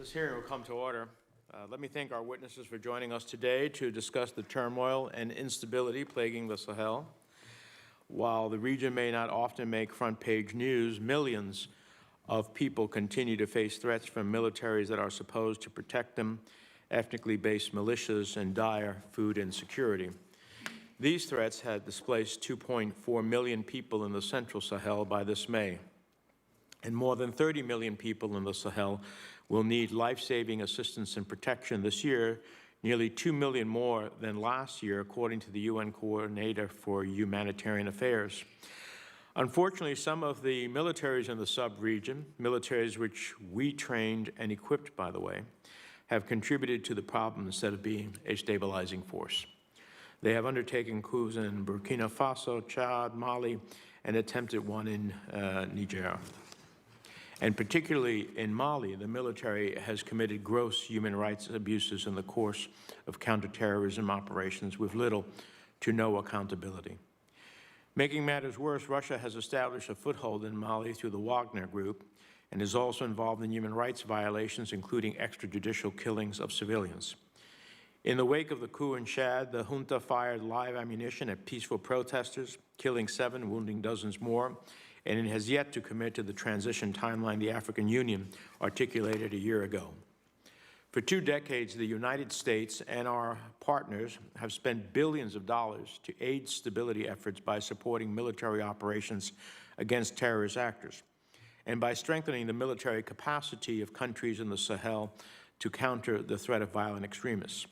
This hearing will come to order. Let me thank our witnesses for joining us today to discuss the turmoil and instability plaguing the Sahel. While the region may not often make front-page news, millions of people continue to face threats from militaries that are supposed to protect them, ethnically based militias, and dire food insecurity. These threats had displaced 2.4 million people in the central Sahel by this May, and more than 30 million people in the Sahel will need life-saving assistance and protection this year, nearly 2 million more than last year, according to the UN Coordinator for Humanitarian Affairs. Unfortunately, some of the militaries in the sub-region, militaries which we trained and equipped, by the way, have contributed to the problem instead of being a stabilizing force. They have undertaken coups in Burkina Faso, Chad, Mali, and attempted one in Niger. And particularly in Mali, the military has committed gross human rights abuses in the course of counterterrorism operations with little to no accountability. Making matters worse, Russia has established a foothold in Mali through the Wagner Group and is also involved in human rights violations, including extrajudicial killings of civilians. In the wake of the coup in Chad, the junta fired live ammunition at peaceful protesters, killing 7, wounding dozens more, and it has yet to commit to the transition timeline the African Union articulated a year ago. For 2 decades, the United States and our partners have spent billions of dollars to aid stability efforts by supporting military operations against terrorist actors and by strengthening the military capacity of countries in the Sahel to counter the threat of violent extremists.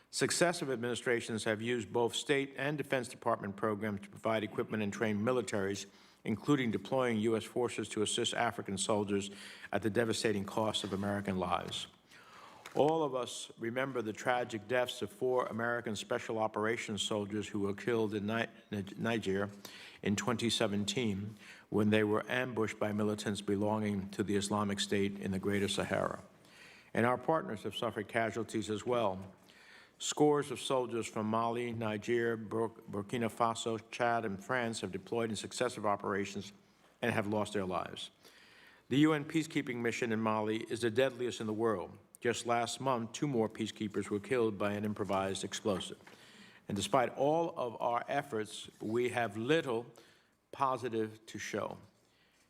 Successive administrations have used both State and Defense Department programs to provide equipment and train militaries, including deploying U.S. forces to assist African soldiers at the devastating cost of American lives. All of us remember the tragic deaths of 4 American Special Operations soldiers who were killed in Niger in 2017 when they were ambushed by militants belonging to the Islamic State in the Greater Sahara. And our partners have suffered casualties as well. Scores of soldiers from Mali, Niger, Burkina Faso, Chad, and France have deployed in successive operations and have lost their lives. The UN peacekeeping mission in Mali is the deadliest in the world. Just last month, 2 more peacekeepers were killed by an improvised explosive. And despite all of our efforts, we have little positive to show.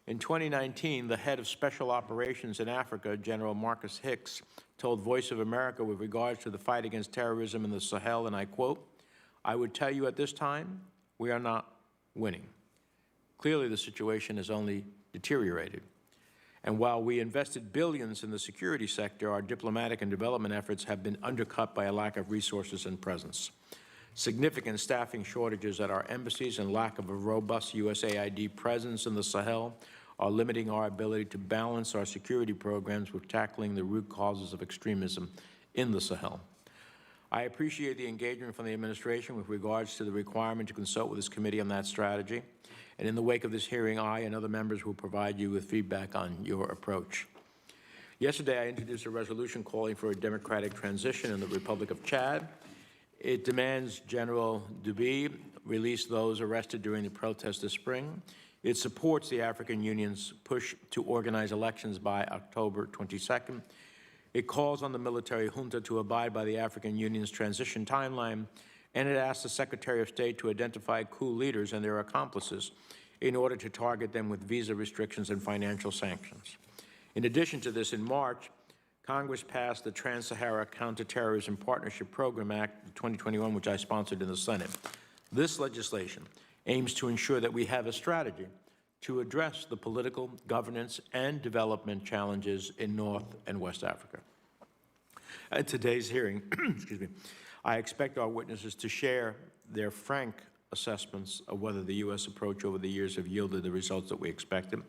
In 2019, the head of Special Operations in Africa, General Marcus Hicks, told Voice of America with regards to the fight against terrorism in the Sahel, and I quote, "I would tell you at this time, we are not winning." Clearly, the situation has only deteriorated. And while we invested billions in the security sector, our diplomatic and development efforts have been undercut by a lack of resources and presence. Significant staffing shortages at our embassies and lack of a robust USAID presence in the Sahel are limiting our ability to balance our security programs with tackling the root causes of extremism in the Sahel. I appreciate the engagement from the administration with regards to the requirement to consult with this committee on that strategy. And in the wake of this hearing, I and other members will provide you with feedback on your approach. Yesterday, I introduced a resolution calling for a democratic transition in the Republic of Chad. It demands General Deby release those arrested during the protests this spring. It supports the African Union's push to organize elections by October 22nd. It calls on the military junta to abide by the African Union's transition timeline, and it asks the Secretary of State to identify coup leaders and their accomplices in order to target them with visa restrictions and financial sanctions. In addition to this, in March, Congress passed the Trans-Sahara Counterterrorism Partnership Program Act 2021, which I sponsored in the Senate. This legislation aims to ensure that we have a strategy to address the political, governance, and development challenges in North and West Africa. At today's hearing, excuse me, I expect our witnesses to share their frank assessments of whether the U.S. approach over the years have yielded the results that we expected,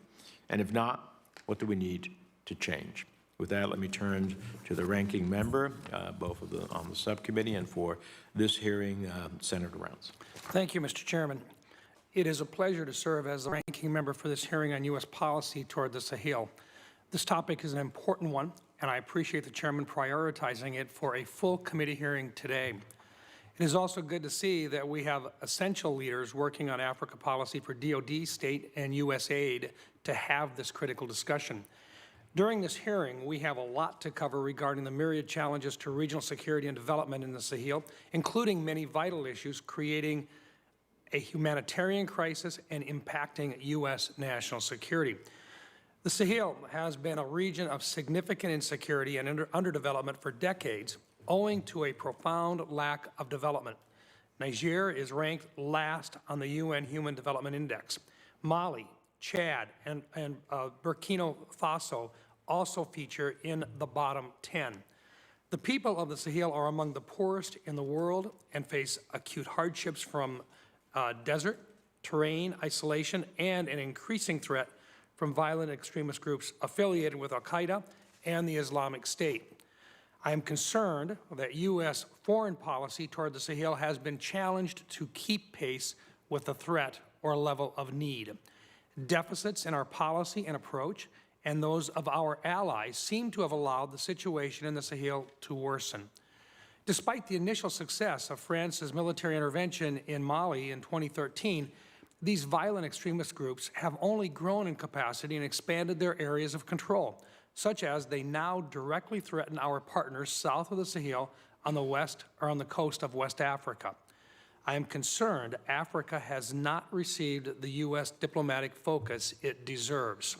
and if not, what do we need to change? With that, let me turn to the ranking member, both of on the subcommittee and for this hearing, Senator Rounds. Thank you, Mr. Chairman. It is a pleasure to serve as the ranking member for this hearing on U.S. policy toward the Sahel. This topic is an important one, and I appreciate the chairman prioritizing it for a full committee hearing today. It is also good to see that we have essential leaders working on Africa policy for DoD, state, and U.S. aid to have this critical discussion. During this hearing, we have a lot to cover regarding the myriad challenges to regional security and development in the Sahel, including many vital issues creating a humanitarian crisis and impacting U.S. national security. The Sahel has been a region of significant insecurity and underdevelopment for decades, owing to a profound lack of development. Niger is ranked last on the UN Human Development Index. Mali, Chad, and Burkina Faso also feature in the bottom 10. The people of the Sahel are among the poorest in the world and face acute hardships from desert, terrain, isolation, and an increasing threat from violent extremist groups affiliated with al-Qaeda and the Islamic State. I am concerned that U.S. foreign policy toward the Sahel has been challenged to keep pace with the threat or level of need. Deficits in our policy and approach and those of our allies seem to have allowed the situation in the Sahel to worsen. Despite the initial success of France's military intervention in Mali in 2013, these violent extremist groups have only grown in capacity and expanded their areas of control, such as they now directly threaten our partners south of the Sahel on the west or on the coast of West Africa. I am concerned Africa has not received the U.S. diplomatic focus it deserves.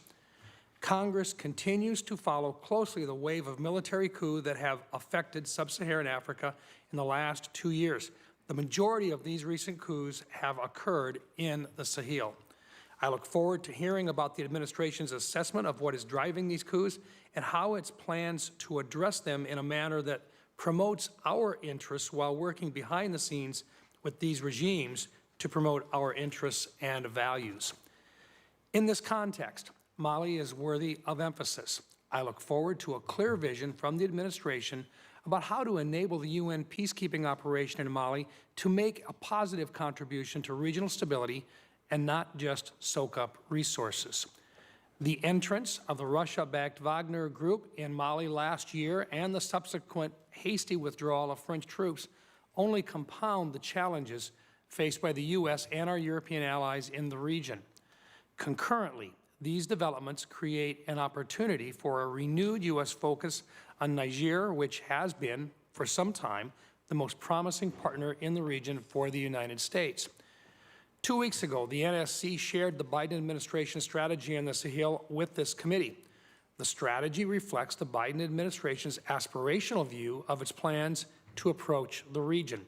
Congress continues to follow closely the wave of military coups that have affected sub-Saharan Africa in the last 2 years. The majority of these recent coups have occurred in the Sahel. I look forward to hearing about the administration's assessment of what is driving these coups and how its plans to address them in a manner that promotes our interests while working behind the scenes with these regimes to promote our interests and values. In this context, Mali is worthy of emphasis. I look forward to a clear vision from the administration about how to enable the UN peacekeeping operation in Mali to make a positive contribution to regional stability and not just soak up resources. The entrance of the Russia-backed Wagner Group in Mali last year and the subsequent hasty withdrawal of French troops only compound the challenges faced by the U.S. and our European allies in the region. Concurrently, these developments create an opportunity for a renewed U.S. focus on Niger, which has been, for some time, the most promising partner in the region for the United States. 2 weeks ago, the NSC shared the Biden administration strategy on the Sahel with this committee. The strategy reflects the Biden administration's aspirational view of its plans to approach the region.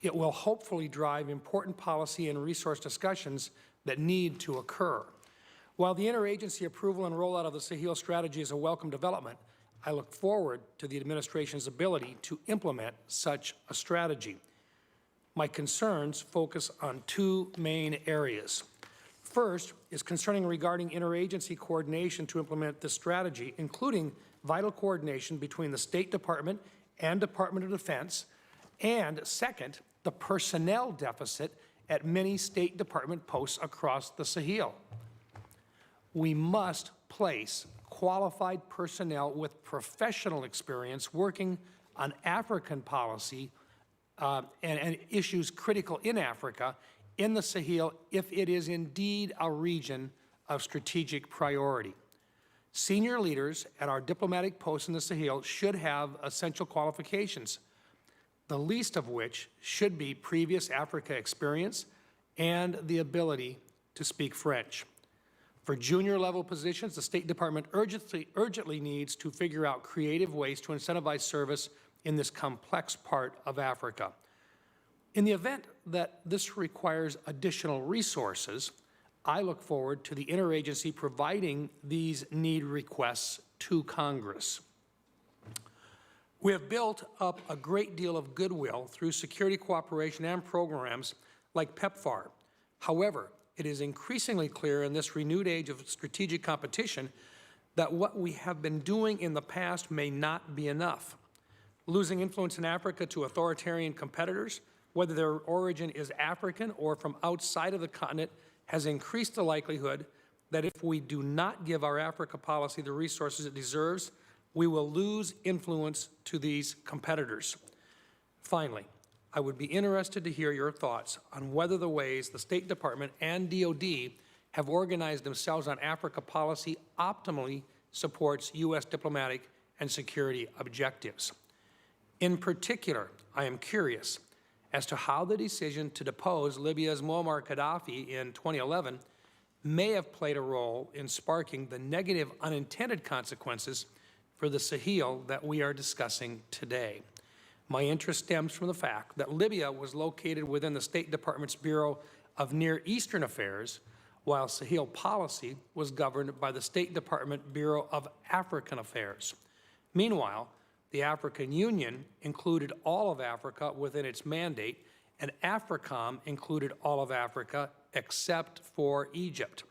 It will hopefully drive important policy and resource discussions that need to occur. While the interagency approval and rollout of the Sahel strategy is a welcome development, I look forward to the administration's ability to implement such a strategy. My concerns focus on two main areas. First is concerning regarding interagency coordination to implement this strategy, including vital coordination between the State Department and Department of Defense, and second, the personnel deficit at many State Department posts across the Sahel. We must place qualified personnel with professional experience working on African policy and issues critical in Africa in the Sahel if it is indeed a region of strategic priority. Senior leaders at our diplomatic posts in the Sahel should have essential qualifications, the least of which should be previous Africa experience and the ability to speak French. For junior level positions, the State Department urgently needs to figure out creative ways to incentivize service in this complex part of Africa. In the event that this requires additional resources, I look forward to the interagency providing these need requests to Congress. We have built up a great deal of goodwill through security cooperation and programs like PEPFAR. However, it is increasingly clear in this renewed age of strategic competition that what we have been doing in the past may not be enough. Losing influence in Africa to authoritarian competitors, whether their origin is African or from outside of the continent, has increased the likelihood that if we do not give our Africa policy the resources it deserves, we will lose influence to these competitors. Finally, I would be interested to hear your thoughts on whether the ways the State Department and DOD have organized themselves on Africa policy optimally supports U.S. diplomatic and security objectives. In particular, I am curious as to how the decision to depose Libya's Muammar Gaddafi in 2011 may have played a role in sparking the negative unintended consequences for the Sahel that we are discussing today. My interest stems from the fact that Libya was located within the State Department's Bureau of Near Eastern Affairs, while Sahel policy was governed by the State Department Bureau of African Affairs. Meanwhile, the African Union included all of Africa within its mandate, and AFRICOM included all of Africa except for Egypt.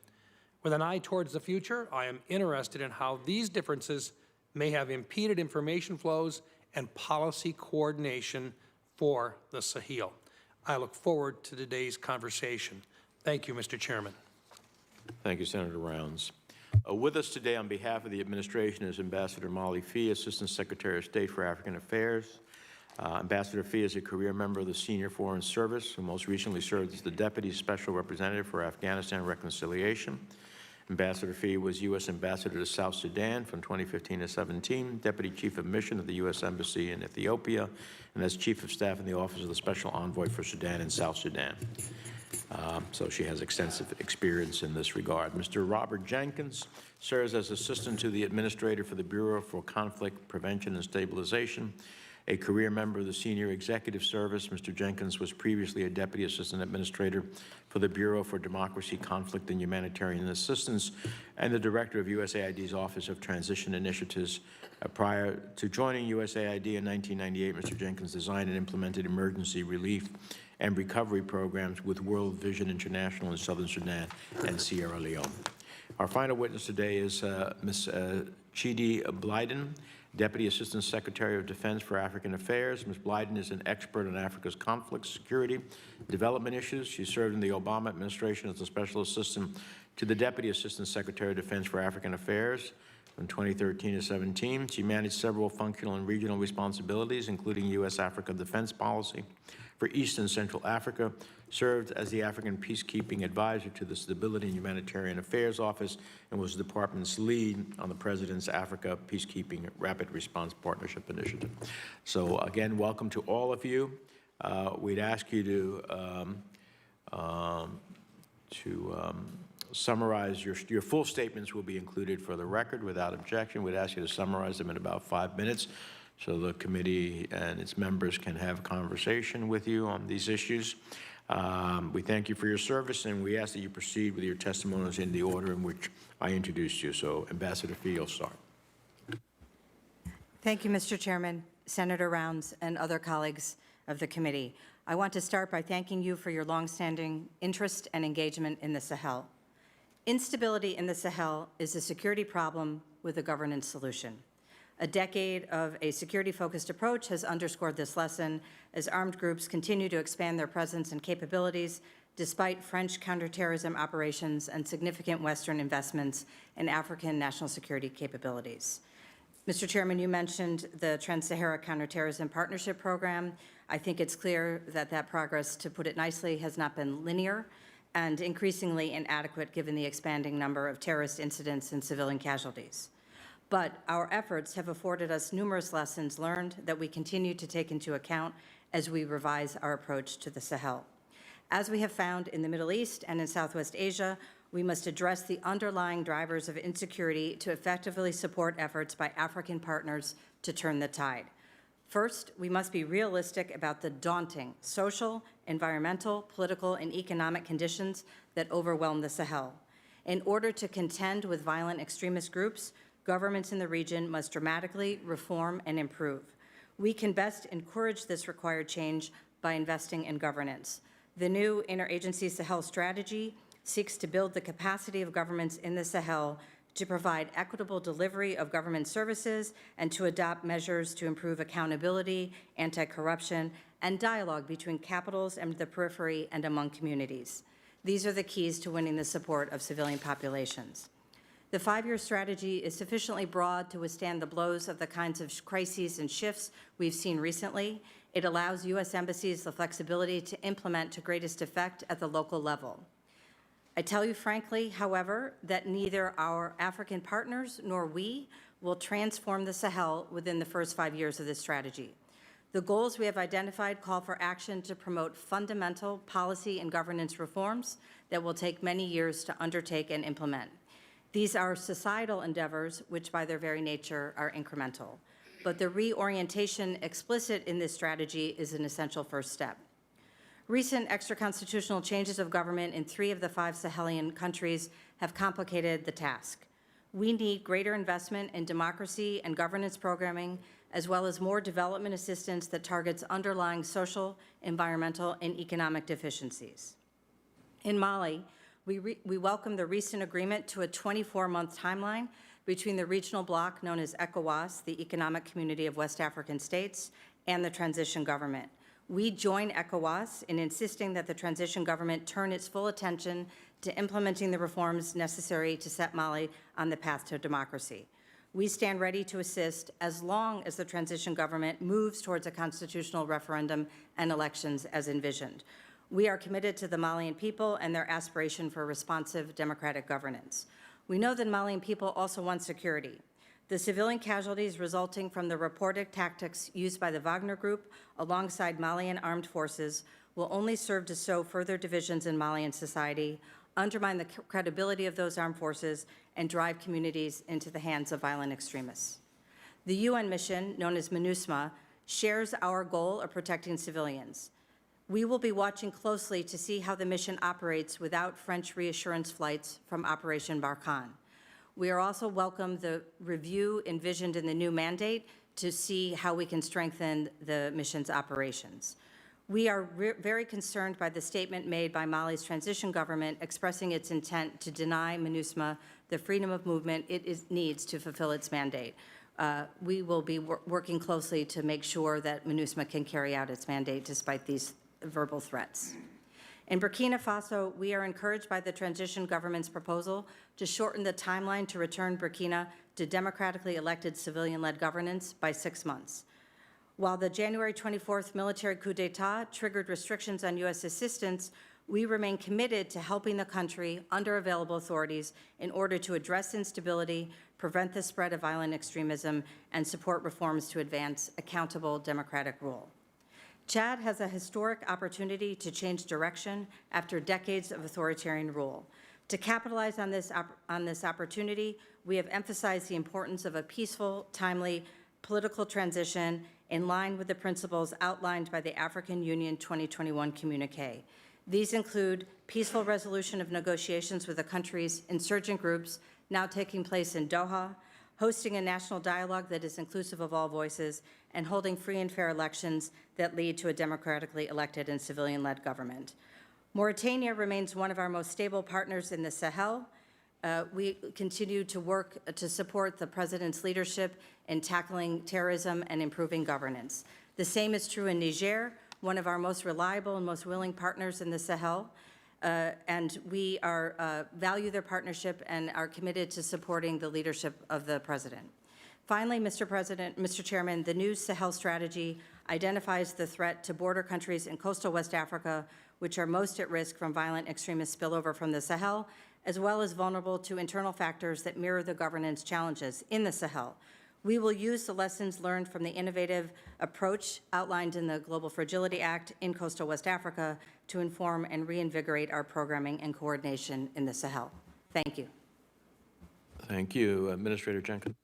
With an eye towards the future, I am interested in how these differences may have impeded information flows and policy coordination for the Sahel. I look forward to today's conversation. Thank you, Mr. Chairman. Thank you, Senator Rounds. With us today on behalf of the administration is Ambassador Molly Fee, Assistant Secretary of State for African Affairs. Ambassador Fee is a career member of the Senior Foreign Service, who most recently served as the Deputy Special Representative for Afghanistan Reconciliation. Ambassador Fee was U.S. Ambassador to South Sudan from 2015 to 17, Deputy Chief of Mission of the U.S. Embassy in Ethiopia, and as Chief of Staff in the Office of the Special Envoy for Sudan and South Sudan. So she has extensive experience in this regard. Mr. Robert Jenkins serves as Assistant to the Administrator for the Bureau for Conflict Prevention and Stabilization. A career member of the Senior Executive Service, Mr. Jenkins was previously a Deputy Assistant Administrator for the Bureau for Democracy, Conflict, and Humanitarian Assistance, and the Director of USAID's Office of Transition Initiatives. Prior to joining USAID in 1998, Mr. Jenkins designed and implemented emergency relief and recovery programs with World Vision International in Southern Sudan and Sierra Leone. Our final witness today is Ms. Chidi Blyden, Deputy Assistant Secretary of Defense for African Affairs. Ms. Blyden is an expert on Africa's conflict, security, development issues. She served in the Obama administration as a Special Assistant to the Deputy Assistant Secretary of Defense for African Affairs from 2013 to 17. She managed several functional and regional responsibilities, including U.S.-Africa defense policy for East and Central Africa, served as the African Peacekeeping Advisor to the Stability and Humanitarian Affairs Office, and was the department's lead on the President's Africa Peacekeeping Rapid Response Partnership Initiative. So again, welcome to all of you. We'd ask you to summarize your full statements will be included for the record without objection. We'd ask you to summarize them in about 5 minutes, so the committee and its members can have a conversation with you on these issues. We thank you for your service, and we ask that you proceed with your testimonies in the order in which I introduced you. So, Ambassador Fee, you'll start. Thank you, Mr. Chairman, Senator Rounds, and other colleagues of the committee. I want to start by thanking you for your longstanding interest and engagement in the Sahel. Instability in the Sahel is a security problem with a governance solution. A decade of a security-focused approach has underscored this lesson as armed groups continue to expand their presence and capabilities despite French counterterrorism operations and significant Western investments in African national security capabilities. Mr. Chairman, you mentioned the Trans-Sahara Counterterrorism Partnership Program. I think it's clear that that progress, to put it nicely, has not been linear and increasingly inadequate given the expanding number of terrorist incidents and civilian casualties. But our efforts have afforded us numerous lessons learned that we continue to take into account as we revise our approach to the Sahel. As we have found in the Middle East and in Southwest Asia, we must address the underlying drivers of insecurity to effectively support efforts by African partners to turn the tide. First, we must be realistic about the daunting social, environmental, political, and economic conditions that overwhelm the Sahel. In order to contend with violent extremist groups, governments in the region must dramatically reform and improve. We can best encourage this required change by investing in governance. The new Interagency Sahel strategy seeks to build the capacity of governments in the Sahel to provide equitable delivery of government services and to adopt measures to improve accountability, anti-corruption, and dialogue between capitals and the periphery and among communities. These are the keys to winning the support of civilian populations. The 5-year strategy is sufficiently broad to withstand the blows of the kinds of crises and shifts we've seen recently. It allows U.S. embassies the flexibility to implement to greatest effect at the local level. I tell you frankly, however, that neither our African partners nor we will transform the Sahel within the first 5 years of this strategy. The goals we have identified call for action to promote fundamental policy and governance reforms that will take many years to undertake and implement. These are societal endeavors, which by their very nature are incremental. But the reorientation explicit in this strategy is an essential first step. Recent extra-constitutional changes of government in 3 of the 5 Sahelian countries have complicated the task. We need greater investment in democracy and governance programming, as well as more development assistance that targets underlying social, environmental, and economic deficiencies. In Mali, we welcome the recent agreement to a 24-month timeline between the regional bloc known as ECOWAS, the Economic Community of West African States, and the transition government. We join ECOWAS in insisting that the transition government turn its full attention to implementing the reforms necessary to set Mali on the path to democracy. We stand ready to assist as long as the transition government moves towards a constitutional referendum and elections as envisioned. We are committed to the Malian people and their aspiration for responsive democratic governance. We know that Malian people also want security. The civilian casualties resulting from the reported tactics used by the Wagner Group alongside Malian armed forces will only serve to sow further divisions in Malian society, undermine the credibility of those armed forces, and drive communities into the hands of violent extremists. The UN mission, known as MINUSMA, shares our goal of protecting civilians. We will be watching closely to see how the mission operates without French reassurance flights from Operation Barkhane. We are also welcome the review envisioned in the new mandate to see how we can strengthen the mission's operations. We are very concerned by the statement made by Mali's transition government expressing its intent to deny MINUSMA the freedom of movement it needs to fulfill its mandate. We will be working closely to make sure that MINUSMA can carry out its mandate despite these verbal threats. In Burkina Faso, we are encouraged by the transition government's proposal to shorten the timeline to return Burkina to democratically elected civilian-led governance by 6 months. While the January 24th military coup d'etat triggered restrictions on U.S. assistance, we remain committed to helping the country under available authorities in order to address instability, prevent the spread of violent extremism, and support reforms to advance accountable democratic rule. Chad has a historic opportunity to change direction after decades of authoritarian rule. To capitalize on this opportunity, we have emphasized the importance of a peaceful, timely political transition in line with the principles outlined by the African Union 2021 communique. These include peaceful resolution of negotiations with the country's insurgent groups now taking place in Doha, hosting a national dialogue that is inclusive of all voices, and holding free and fair elections that lead to a democratically elected and civilian-led government. Mauritania remains one of our most stable partners in the Sahel. We continue to work to support the President's leadership in tackling terrorism and improving governance. The same is true in Niger, one of our most reliable and most willing partners in the Sahel. And we value their partnership and are committed to supporting the leadership of the President. Finally, Mr. Chairman, the new Sahel strategy identifies the threat to border countries in coastal West Africa, which are most at risk from violent extremist spillover from the Sahel, as well as vulnerable to internal factors that mirror the governance challenges in the Sahel. We will use the lessons learned from the innovative approach outlined in the Global Fragility Act in coastal West Africa to inform and reinvigorate our programming and coordination in the Sahel. Thank you. Thank you. Administrator Jenkins.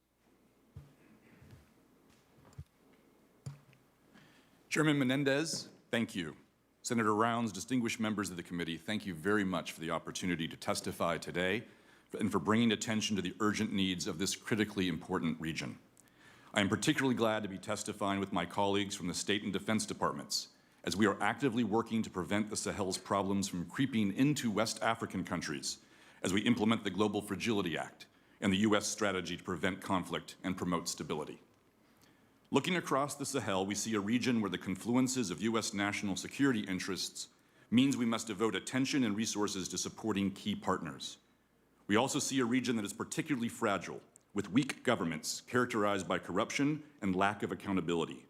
Chairman Menendez, thank you. Senator Rounds, distinguished members of the committee, thank you very much for the opportunity to testify today and for bringing attention to the urgent needs of this critically important region. I am particularly glad to be testifying with my colleagues from the State and Defense Departments, as we are actively working to prevent the Sahel's problems from creeping into West African countries as we implement the Global Fragility Act and the U.S. strategy to prevent conflict and promote stability. Looking across the Sahel, we see a region where the confluences of U.S. national security interests means we must devote attention and resources to supporting key partners. We also see a region that is particularly fragile, with weak governments characterized by corruption and lack of accountability,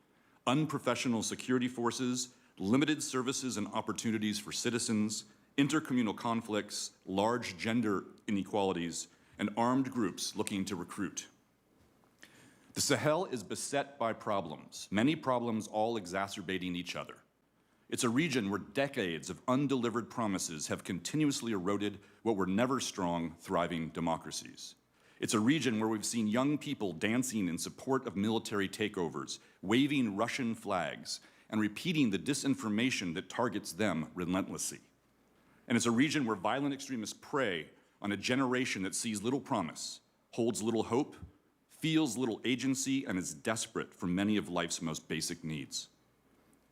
unprofessional security forces, limited services and opportunities for citizens, intercommunal conflicts, large gender inequalities, and armed groups looking to recruit. The Sahel is beset by problems, many problems all exacerbating each other. It's a region where decades of undelivered promises have continuously eroded what were never strong, thriving democracies. It's a region where we've seen young people dancing in support of military takeovers, waving Russian flags, and repeating the disinformation that targets them relentlessly. And it's a region where violent extremists prey on a generation that sees little promise, holds little hope, feels little agency, and is desperate for many of life's most basic needs.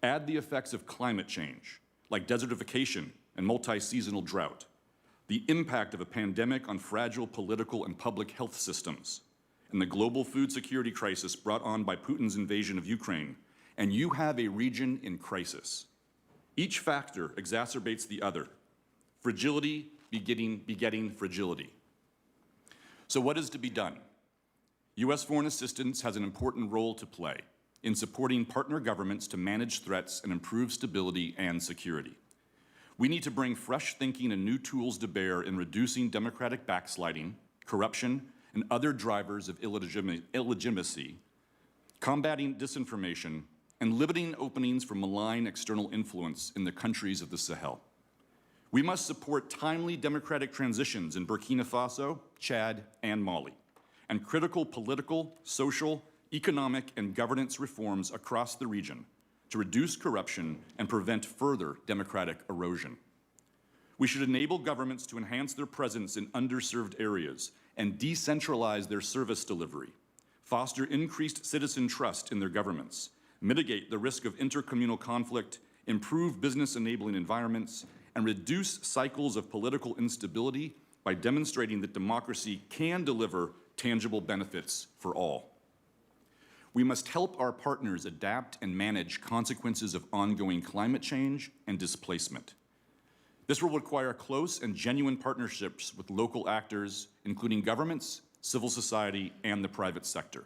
Add the effects of climate change, like desertification and multi-seasonal drought, the impact of a pandemic on fragile political and public health systems, and the global food security crisis brought on by Putin's invasion of Ukraine, and you have a region in crisis. Each factor exacerbates the other, fragility begetting fragility. So what is to be done? U.S. foreign assistance has an important role to play in supporting partner governments to manage threats and improve stability and security. We need to bring fresh thinking and new tools to bear in reducing democratic backsliding, corruption, and other drivers of illegitimacy, combating disinformation, and limiting openings for malign external influence in the countries of the Sahel. We must support timely democratic transitions in Burkina Faso, Chad, and Mali, and critical political, social, economic, and governance reforms across the region to reduce corruption and prevent further democratic erosion. We should enable governments to enhance their presence in underserved areas and decentralize their service delivery, foster increased citizen trust in their governments, mitigate the risk of intercommunal conflict, improve business-enabling environments, and reduce cycles of political instability by demonstrating that democracy can deliver tangible benefits for all. We must help our partners adapt and manage consequences of ongoing climate change and displacement. This will require close and genuine partnerships with local actors, including governments, civil society, and the private sector.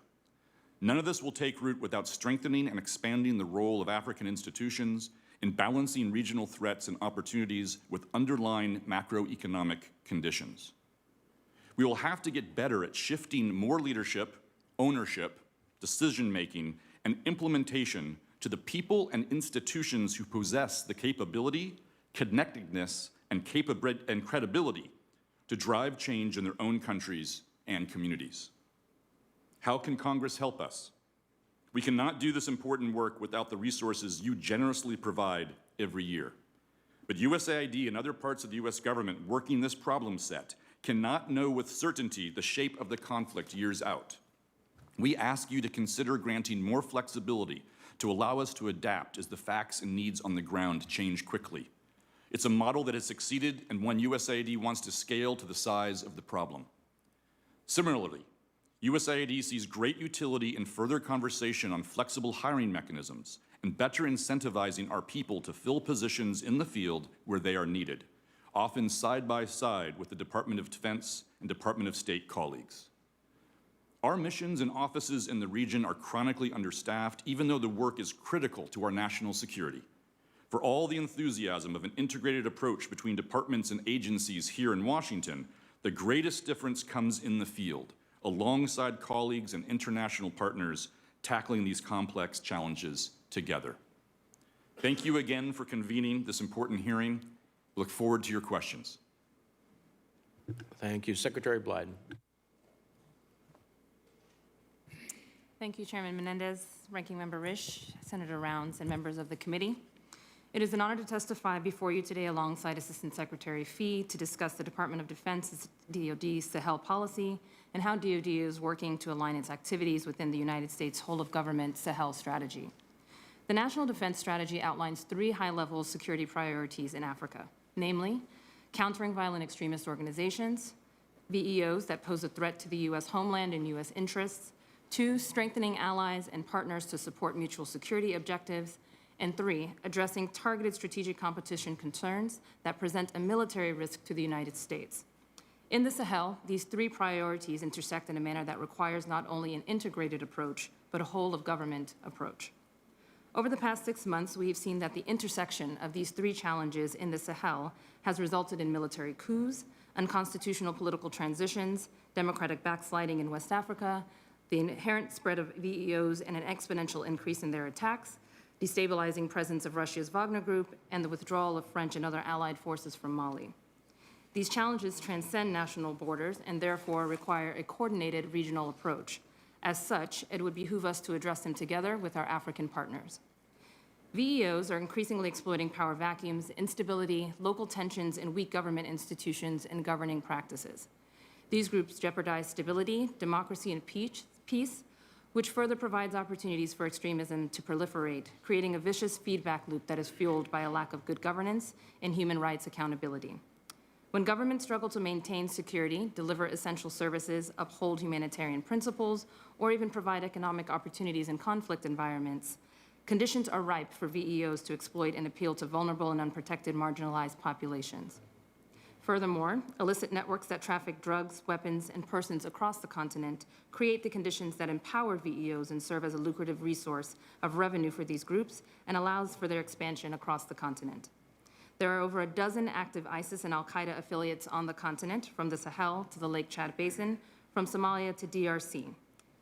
None of this will take root without strengthening and expanding the role of African institutions in balancing regional threats and opportunities with underlying macroeconomic conditions. We will have to get better at shifting more leadership, ownership, decision-making, and implementation to the people and institutions who possess the capability, connectedness, and credibility to drive change in their own countries and communities. How can Congress help us? We cannot do this important work without the resources you generously provide every year. But USAID and other parts of the U.S. government working this problem set cannot know with certainty the shape of the conflict years out. We ask you to consider granting more flexibility to allow us to adapt as the facts and needs on the ground change quickly. It's a model that has succeeded and one USAID wants to scale to the size of the problem. Similarly, USAID sees great utility in further conversation on flexible hiring mechanisms and better incentivizing our people to fill positions in the field where they are needed, often side by side with the Department of Defense and Department of State colleagues. Our missions and offices in the region are chronically understaffed, even though the work is critical to our national security. For all the enthusiasm of an integrated approach between departments and agencies here in Washington, the greatest difference comes in the field, alongside colleagues and international partners tackling these complex challenges together. Thank you again for convening this important hearing. I look forward to your questions. Thank you. Secretary Blyden. Thank you, Chairman Menendez, Ranking Member Risch, Senator Rounds, and members of the committee. It is an honor to testify before you today alongside Assistant Secretary Fee to discuss the Department of Defense's DoD Sahel policy and how DoD is working to align its activities within the United States whole-of-government Sahel strategy. The National Defense Strategy outlines 3 high-level security priorities in Africa, namely, countering violent extremist organizations, VEOs that pose a threat to the U.S. homeland and U.S. interests, 2, strengthening allies and partners to support mutual security objectives, and 3, addressing targeted strategic competition concerns that present a military risk to the United States. In the Sahel, these 3 priorities intersect in a manner that requires not only an integrated approach, but a whole-of-government approach. Over the past 6 months, we have seen that the intersection of these three challenges in the Sahel has resulted in military coups, unconstitutional political transitions, democratic backsliding in West Africa, the inherent spread of VEOs and an exponential increase in their attacks, destabilizing presence of Russia's Wagner Group, and the withdrawal of French and other allied forces from Mali. These challenges transcend national borders and therefore require a coordinated regional approach. As such, it would behoove us to address them together with our African partners. VEOs are increasingly exploiting power vacuums, instability, local tensions, and weak government institutions and governing practices. These groups jeopardize stability, democracy, and peace, which further provides opportunities for extremism to proliferate, creating a vicious feedback loop that is fueled by a lack of good governance and human rights accountability. When governments struggle to maintain security, deliver essential services, uphold humanitarian principles, or even provide economic opportunities in conflict environments, conditions are ripe for VEOs to exploit and appeal to vulnerable and unprotected marginalized populations. Furthermore, illicit networks that traffic drugs, weapons, and persons across the continent create the conditions that empower VEOs and serve as a lucrative resource of revenue for these groups and allows for their expansion across the continent. There are over a dozen active ISIS and al-Qaeda affiliates on the continent, from the Sahel to the Lake Chad Basin, from Somalia to DRC.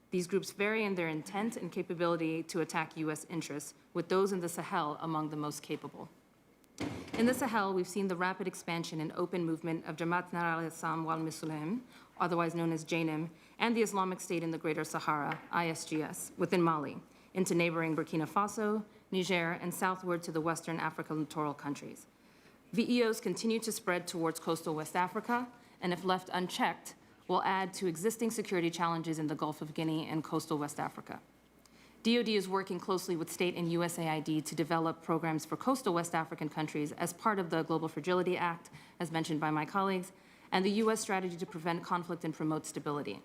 These groups vary in their intent and capability to attack U.S. interests, with those in the Sahel among the most capable. In the Sahel, we've seen the rapid expansion and open movement of Jamaat al-Islam wal-Muslimin, otherwise known as JNIM, and the Islamic State in the Greater Sahara, ISGS, within Mali, into neighboring Burkina Faso, Niger, and southward to the Western African littoral countries. VEOs continue to spread towards coastal West Africa, and if left unchecked, will add to existing security challenges in the Gulf of Guinea and coastal West Africa. DoD is working closely with state and USAID to develop programs for coastal West African countries as part of the Global Fragility Act, as mentioned by my colleagues, and the U.S. strategy to prevent conflict and promote stability.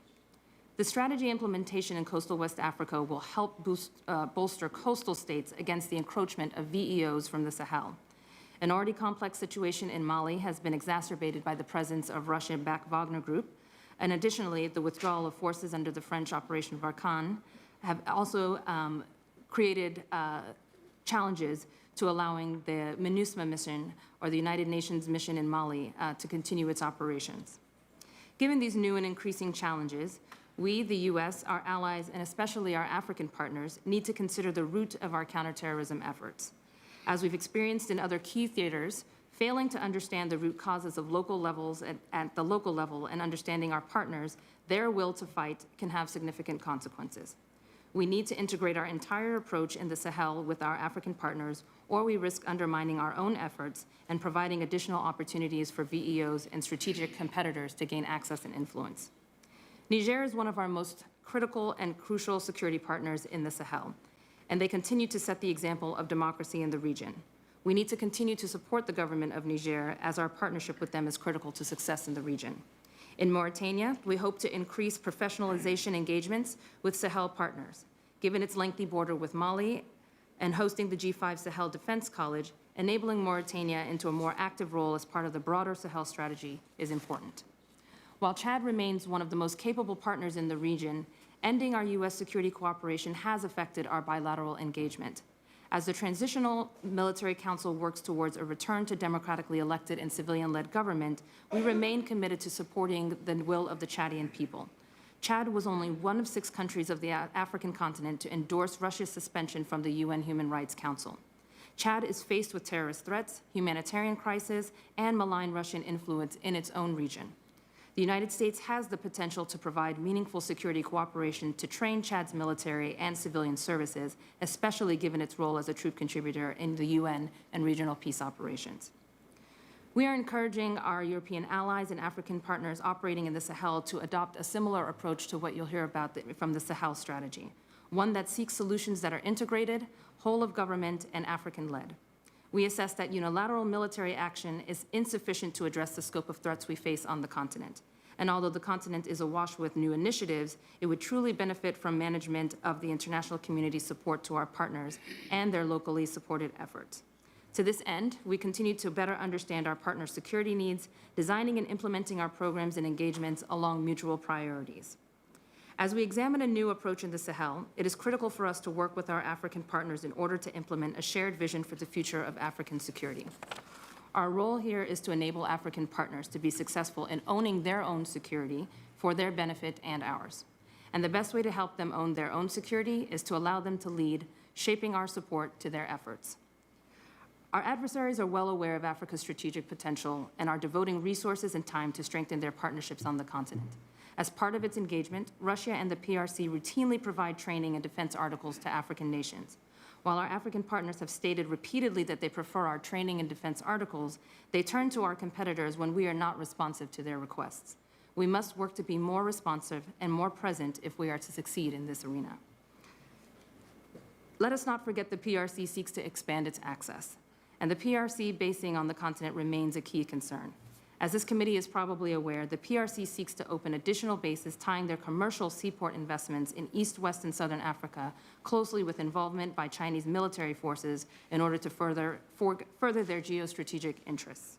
The strategy implementation in coastal West Africa will help bolster coastal states against the encroachment of VEOs from the Sahel. An already complex situation in Mali has been exacerbated by the presence of Russian-backed Wagner Group, and additionally, the withdrawal of forces under the French Operation Barkhane have also created challenges to allowing the MINUSMA mission, or the United Nations mission in Mali, to continue its operations. Given these new and increasing challenges, we, the U.S., our allies, and especially our African partners, need to consider the root of our counterterrorism efforts. As we've experienced in other key theaters, failing to understand the root causes of local levels at the local level and understanding our partners, their will to fight can have significant consequences. We need to integrate our entire approach in the Sahel with our African partners, or we risk undermining our own efforts and providing additional opportunities for VEOs and strategic competitors to gain access and influence. Niger is one of our most critical and crucial security partners in the Sahel, and they continue to set the example of democracy in the region. We need to continue to support the government of Niger, as our partnership with them is critical to success in the region. In Mauritania, we hope to increase professionalization engagements with Sahel partners. Given its lengthy border with Mali and hosting the G5 Sahel Defense College, enabling Mauritania into a more active role as part of the broader Sahel strategy is important. While Chad remains one of the most capable partners in the region, ending our U.S. security cooperation has affected our bilateral engagement. As the Transitional Military Council works towards a return to democratically elected and civilian-led government, we remain committed to supporting the will of the Chadian people. Chad was only one of 6 countries of the African continent to endorse Russia's suspension from the UN Human Rights Council. Chad is faced with terrorist threats, humanitarian crisis, and malign Russian influence in its own region. The United States has the potential to provide meaningful security cooperation to train Chad's military and civilian services, especially given its role as a troop contributor in the UN and regional peace operations. We are encouraging our European allies and African partners operating in the Sahel to adopt a similar approach to what you'll hear about from the Sahel strategy, one that seeks solutions that are integrated, whole of government, and African-led. We assess that unilateral military action is insufficient to address the scope of threats we face on the continent. And although the continent is awash with new initiatives, it would truly benefit from management of the international community's support to our partners and their locally supported efforts. To this end, we continue to better understand our partners' security needs, designing and implementing our programs and engagements along mutual priorities. As we examine a new approach in the Sahel, it is critical for us to work with our African partners in order to implement a shared vision for the future of African security. Our role here is to enable African partners to be successful in owning their own security for their benefit and ours. And the best way to help them own their own security is to allow them to lead, shaping our support to their efforts. Our adversaries are well aware of Africa's strategic potential and are devoting resources and time to strengthen their partnerships on the continent. As part of its engagement, Russia and the PRC routinely provide training and defense articles to African nations. While our African partners have stated repeatedly that they prefer our training and defense articles, they turn to our competitors when we are not responsive to their requests. We must work to be more responsive and more present if we are to succeed in this arena. Let us not forget the PRC seeks to expand its access, and the PRC basing on the continent remains a key concern. As this committee is probably aware, the PRC seeks to open additional bases tying their commercial seaport investments in East, West, and Southern Africa closely with involvement by Chinese military forces in order to further their geostrategic interests.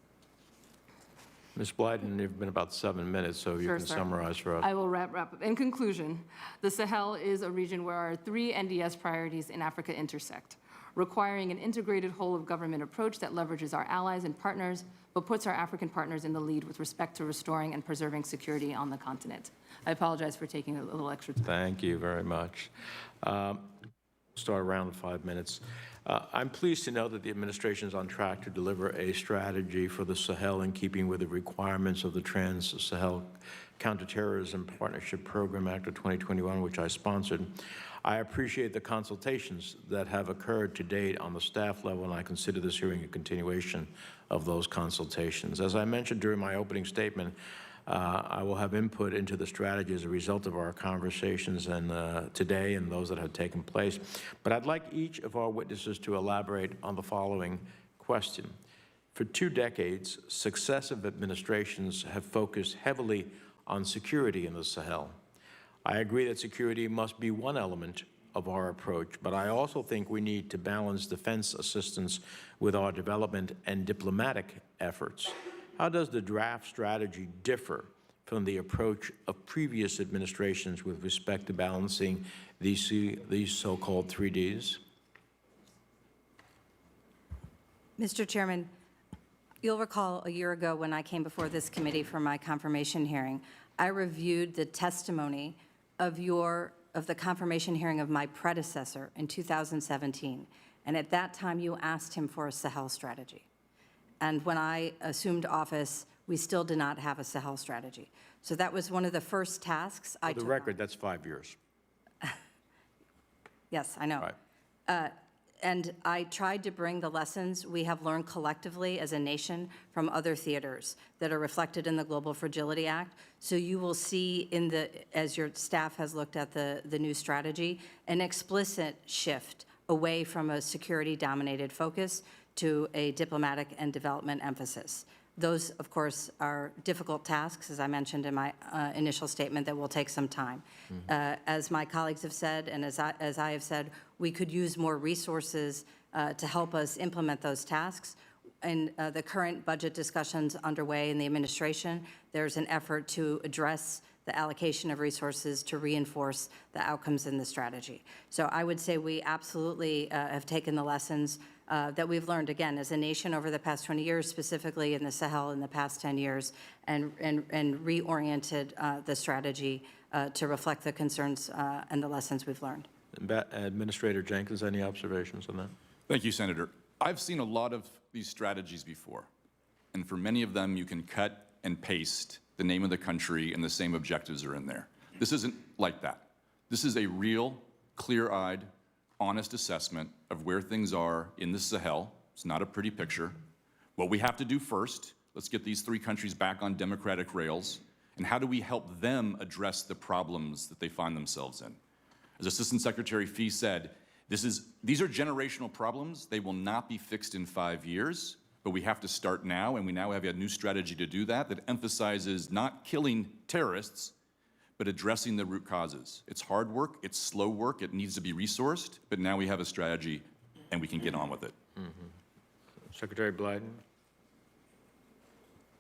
Ms. Blyden, you've been about 7 minutes, so you Sure, can sir. summarize for us. I will wrap up. In conclusion, the Sahel is a region where our 3 NDS priorities in Africa intersect, requiring an integrated whole-of-government approach that leverages our allies and partners, but puts our African partners in the lead with respect to restoring and preserving security on the continent. I apologize for taking a little extra time. Thank you very much. Start around 5 minutes. I'm pleased to know that the administration is on track to deliver a strategy for the Sahel in keeping with the requirements of the Trans-Sahel Counterterrorism Partnership Program Act of 2021, which I sponsored. I appreciate the consultations that have occurred to date on the staff level, and I consider this hearing a continuation of those consultations. As I mentioned during my opening statement, I will have input into the strategy as a result of our conversations today and those that have taken place. But I'd like each of our witnesses to elaborate on the following question. For 2 decades, successive administrations have focused heavily on security in the Sahel. I agree that security must be one element of our approach, but I also think we need to balance defense assistance with our development and diplomatic efforts. How does the draft strategy differ from the approach of previous administrations with respect to balancing these so-called 3Ds? Mr. Chairman, you'll recall a year ago when I came before this committee for my confirmation hearing, I reviewed the testimony of the confirmation hearing of my predecessor in 2017. And at that time, you asked him for a Sahel strategy. And when I assumed office, we still did not have a Sahel strategy. So that was one of the first tasks I took For the record, that's 5 years. Yes, I know. Right. And I tried to bring the lessons we have learned collectively as a nation from other theaters that are reflected in the Global Fragility Act. So you will see as your staff has looked at the new strategy, an explicit shift away from a security-dominated focus to a diplomatic and development emphasis. Those, of course, are difficult tasks, as I mentioned in my initial statement, that will take some time. As my colleagues have said, and as I have said, we could use more resources to help us implement those tasks. In the current budget discussions underway in the administration, there's an effort to address the allocation of resources to reinforce the outcomes in the strategy. So I would say we absolutely have taken the lessons that we've learned, again, as a nation over the past 20 years, specifically in the Sahel in the past 10 years, and reoriented the strategy to reflect the concerns and the lessons we've learned. Administrator Jenkins, any observations on that? Thank you, Senator. I've seen a lot of these strategies before, and for many of them, you can cut and paste the name of the country and the same objectives are in there. This isn't like that. This is a real, clear-eyed, honest assessment of where things are in the Sahel. It's not a pretty picture. What we have to do first, let's get these 3 countries back on democratic rails, and how do we help them address the problems that they find themselves in? As Assistant Secretary Fee said, these are generational problems. They will not be fixed in 5 years, but we have to start now, and we now have a new strategy to do that emphasizes not killing terrorists, but addressing the root causes. It's hard work, it's slow work, it needs to be resourced, but now we have a strategy, and we can get on with it. Secretary Blyden?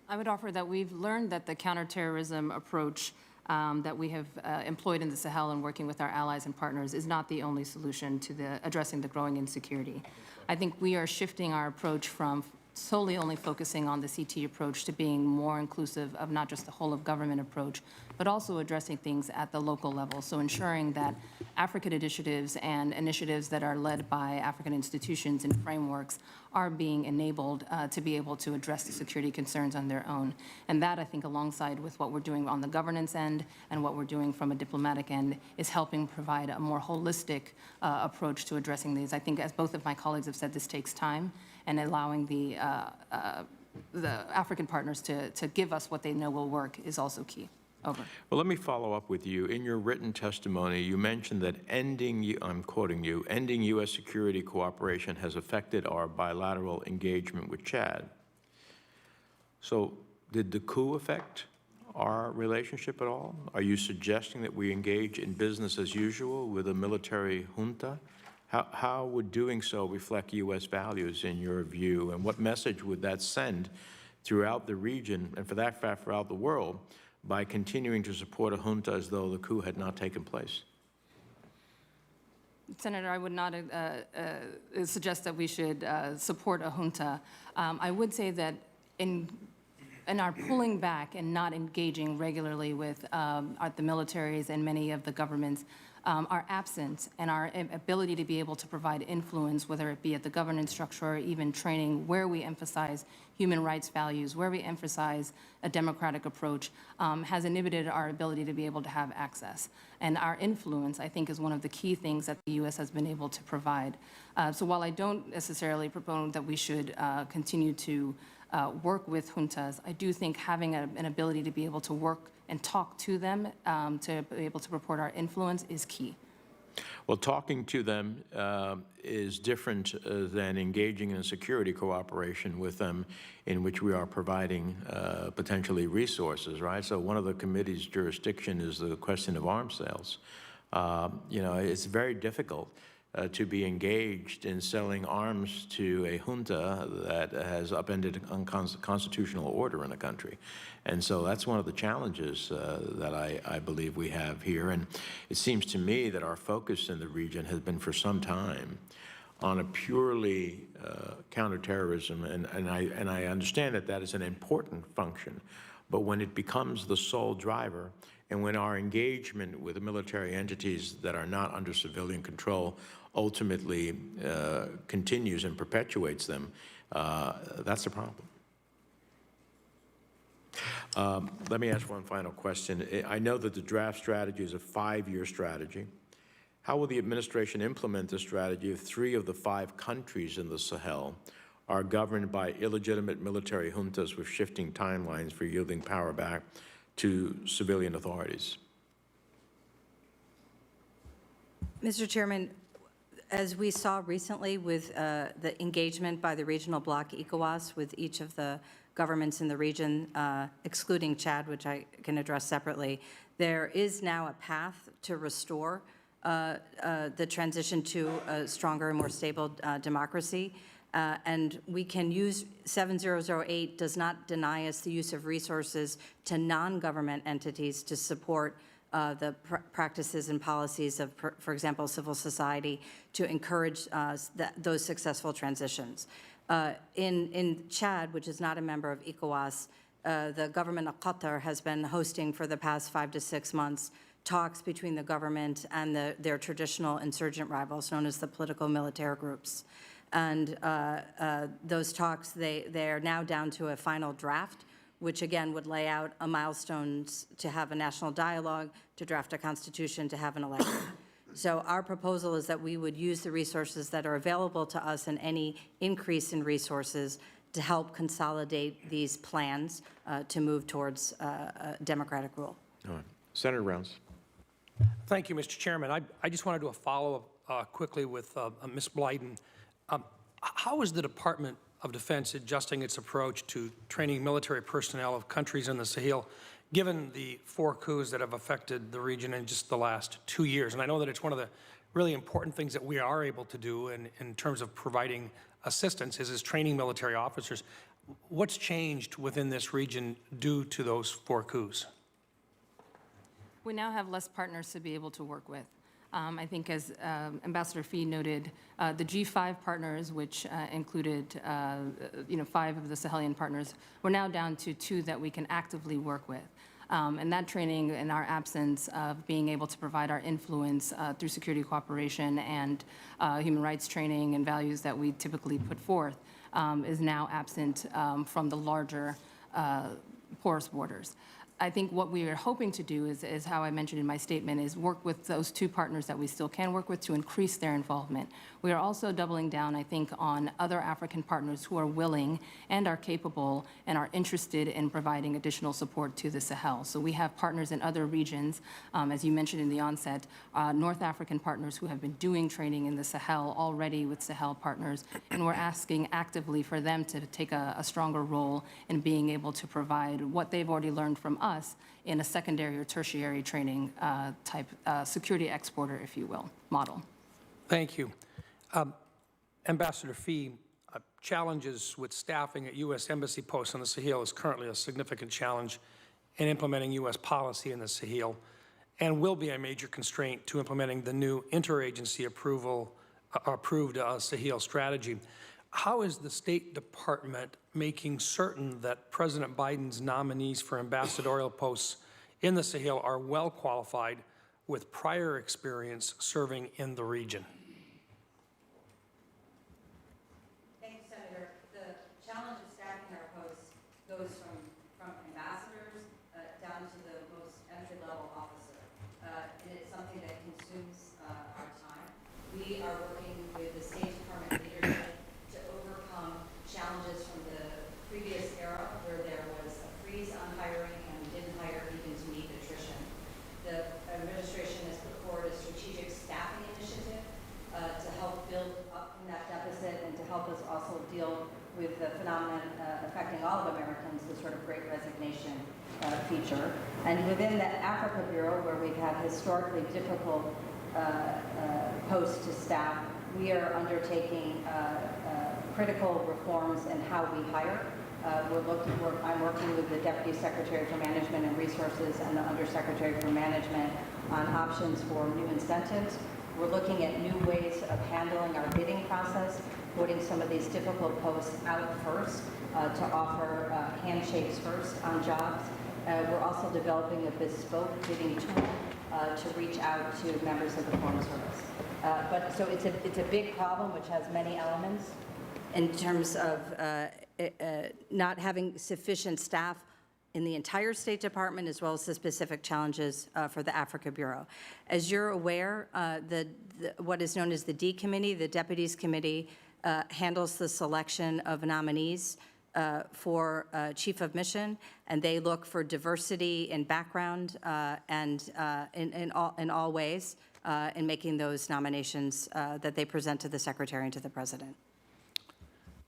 I would offer that we've learned that the counterterrorism approach that we have employed in the Sahel and working with our allies and partners is not the only solution to addressing the growing insecurity. I think we are shifting our approach from solely only focusing on the CT approach to being more inclusive of not just the whole of government approach, but also addressing things at the local level. So ensuring that African initiatives and initiatives that are led by African institutions and frameworks are being enabled to be able to address the security concerns on their own. And that, I think, alongside with what we're doing on the governance end and what we're doing from a diplomatic end, is helping provide a more holistic approach to addressing these. I think, as both of my colleagues have said, this takes time, and allowing the African partners to give us what they know will work is also key. Over. Well, let me follow up with you. In your written testimony, you mentioned that I'm quoting you, ending U.S. security cooperation has affected our bilateral engagement with Chad. So did the coup affect our relationship at all? Are you suggesting that we engage in business as usual with a military junta? How would doing so reflect U.S. values in your view, and what message would that send throughout the region, and for that fact, throughout the world, by continuing to support a junta as though the coup had not taken place? Senator, I would not suggest that we should support a junta. I would say that in our pulling back and not engaging regularly with the militaries and many of the governments, our absence and our ability to be able to provide influence, whether it be at the governance structure or even training, where we emphasize human rights values, where we emphasize a democratic approach, has inhibited our ability to be able to have access. And our influence, I think, is one of the key things that the U.S. has been able to provide. So while I don't necessarily propose that we should continue to work with juntas, I do think having an ability to be able to work and talk to them, to be able to report our influence, is key. Well, talking to them is different than engaging in a security cooperation with them, in which we are providing potentially resources, right? So one of the committee's jurisdiction is the question of arms sales. You know, it's very difficult to be engaged in selling arms to a junta that has upended constitutional order in a country. And so that's one of the challenges that I believe we have here. And it seems to me that our focus in the region has been for some time on a purely counterterrorism, and I understand that that is an important function, but when it becomes the sole driver, and when our engagement with the military entities that are not under civilian control ultimately continues and perpetuates them, that's a problem. Let me ask one final question. I know that the draft strategy is a 5-year strategy. How will the administration implement the strategy if 3 of the 5 countries in the Sahel are governed by illegitimate military juntas with shifting timelines for yielding power back to civilian authorities? Mr. Chairman, as we saw recently with the engagement by the regional bloc ECOWAS with each of the governments in the region, excluding Chad, which I can address separately, there is now a path to restore the transition to a stronger and more stable democracy. And we can use 7008 does not deny us the use of resources to non-government entities to support the practices and policies of, for example, civil society to encourage those successful transitions. In Chad, which is not a member of ECOWAS, the government of Qatar has been hosting for the past 5 to 6 months talks between the government and their traditional insurgent rivals, known as the political military groups. And those talks, they are now down to a final draft, which again would lay out a milestones to have a national dialogue, to draft a constitution, to have an election. So our proposal is that we would use the resources that are available to us and any increase in resources to help consolidate these plans to move towards democratic rule. All right. Senator Rounds. Thank you, Mr. Chairman. I just want to do a follow-up quickly with Ms. Blyden. How is the Department of Defense adjusting its approach to training military personnel of countries in the Sahel, given the 4 coups that have affected the region in just the last 2 years? And I know that it's one of the really important things that we are able to do in terms of providing assistance is training military officers. What's changed within this region due to those 4 coups? We now have less partners to be able to work with. I think as Ambassador Fee noted, the G5 partners, which included 5 of the Sahelian partners, we're now down to 2 that we can actively work with. And that training, in our absence of being able to provide our influence through security cooperation and human rights training and values that we typically put forth, is now absent from the larger porous borders. I think what we are hoping to do is how I mentioned in my statement, is work with those 2 partners that we still can work with to increase their involvement. We are also doubling down, I think, on other African partners who are willing and are capable and are interested in providing additional support to the Sahel. So we have partners in other regions, as you mentioned in the onset, North African partners who have been doing training in the Sahel already with Sahel partners, and we're asking actively for them to take a stronger role in being able to provide what they've already learned from us in a secondary or tertiary training type security exporter, if you will, model. Thank you. Ambassador Fee, challenges with staffing at U.S. Embassy posts on the Sahel is currently a significant challenge in implementing U.S. policy in the Sahel, and will be a major constraint to implementing the new interagency approved Sahel strategy. How is the State Department making certain that President Biden's nominees for ambassadorial posts in the Sahel are well qualified with prior experience serving in the region? Thank you, Senator. The challenge of staffing our posts goes from ambassadors down to the most entry-level officer. And it's something that consumes our time. We are working with the State Department leadership to overcome challenges from the previous era where there was a freeze on hiring and we didn't hire even to meet attrition. The administration has put forward a strategic staffing initiative to help build up from that deficit and to help us also deal with the phenomenon affecting all of Americans, the sort of Great Resignation feature. And within the Africa Bureau, where we've had historically difficult posts to staff, we are undertaking critical reforms in how we hire. I'm working with the Deputy Secretary for Management and Resources and the Undersecretary for Management on options for new incentives. We're looking at new ways of handling our bidding process, putting some of these difficult posts out first to offer handshakes first on jobs. We're also developing a bespoke bidding tool to reach out to members of the Foreign Service. So it's a big problem which has many elements in terms of not having sufficient staff in the entire State Department, as well as the specific challenges for the Africa Bureau. As you're aware, what is known as the D Committee, the Deputies Committee, handles the selection of nominees for Chief of Mission, and they look for diversity in background and in all ways in making those nominations that they present to the Secretary and to the President.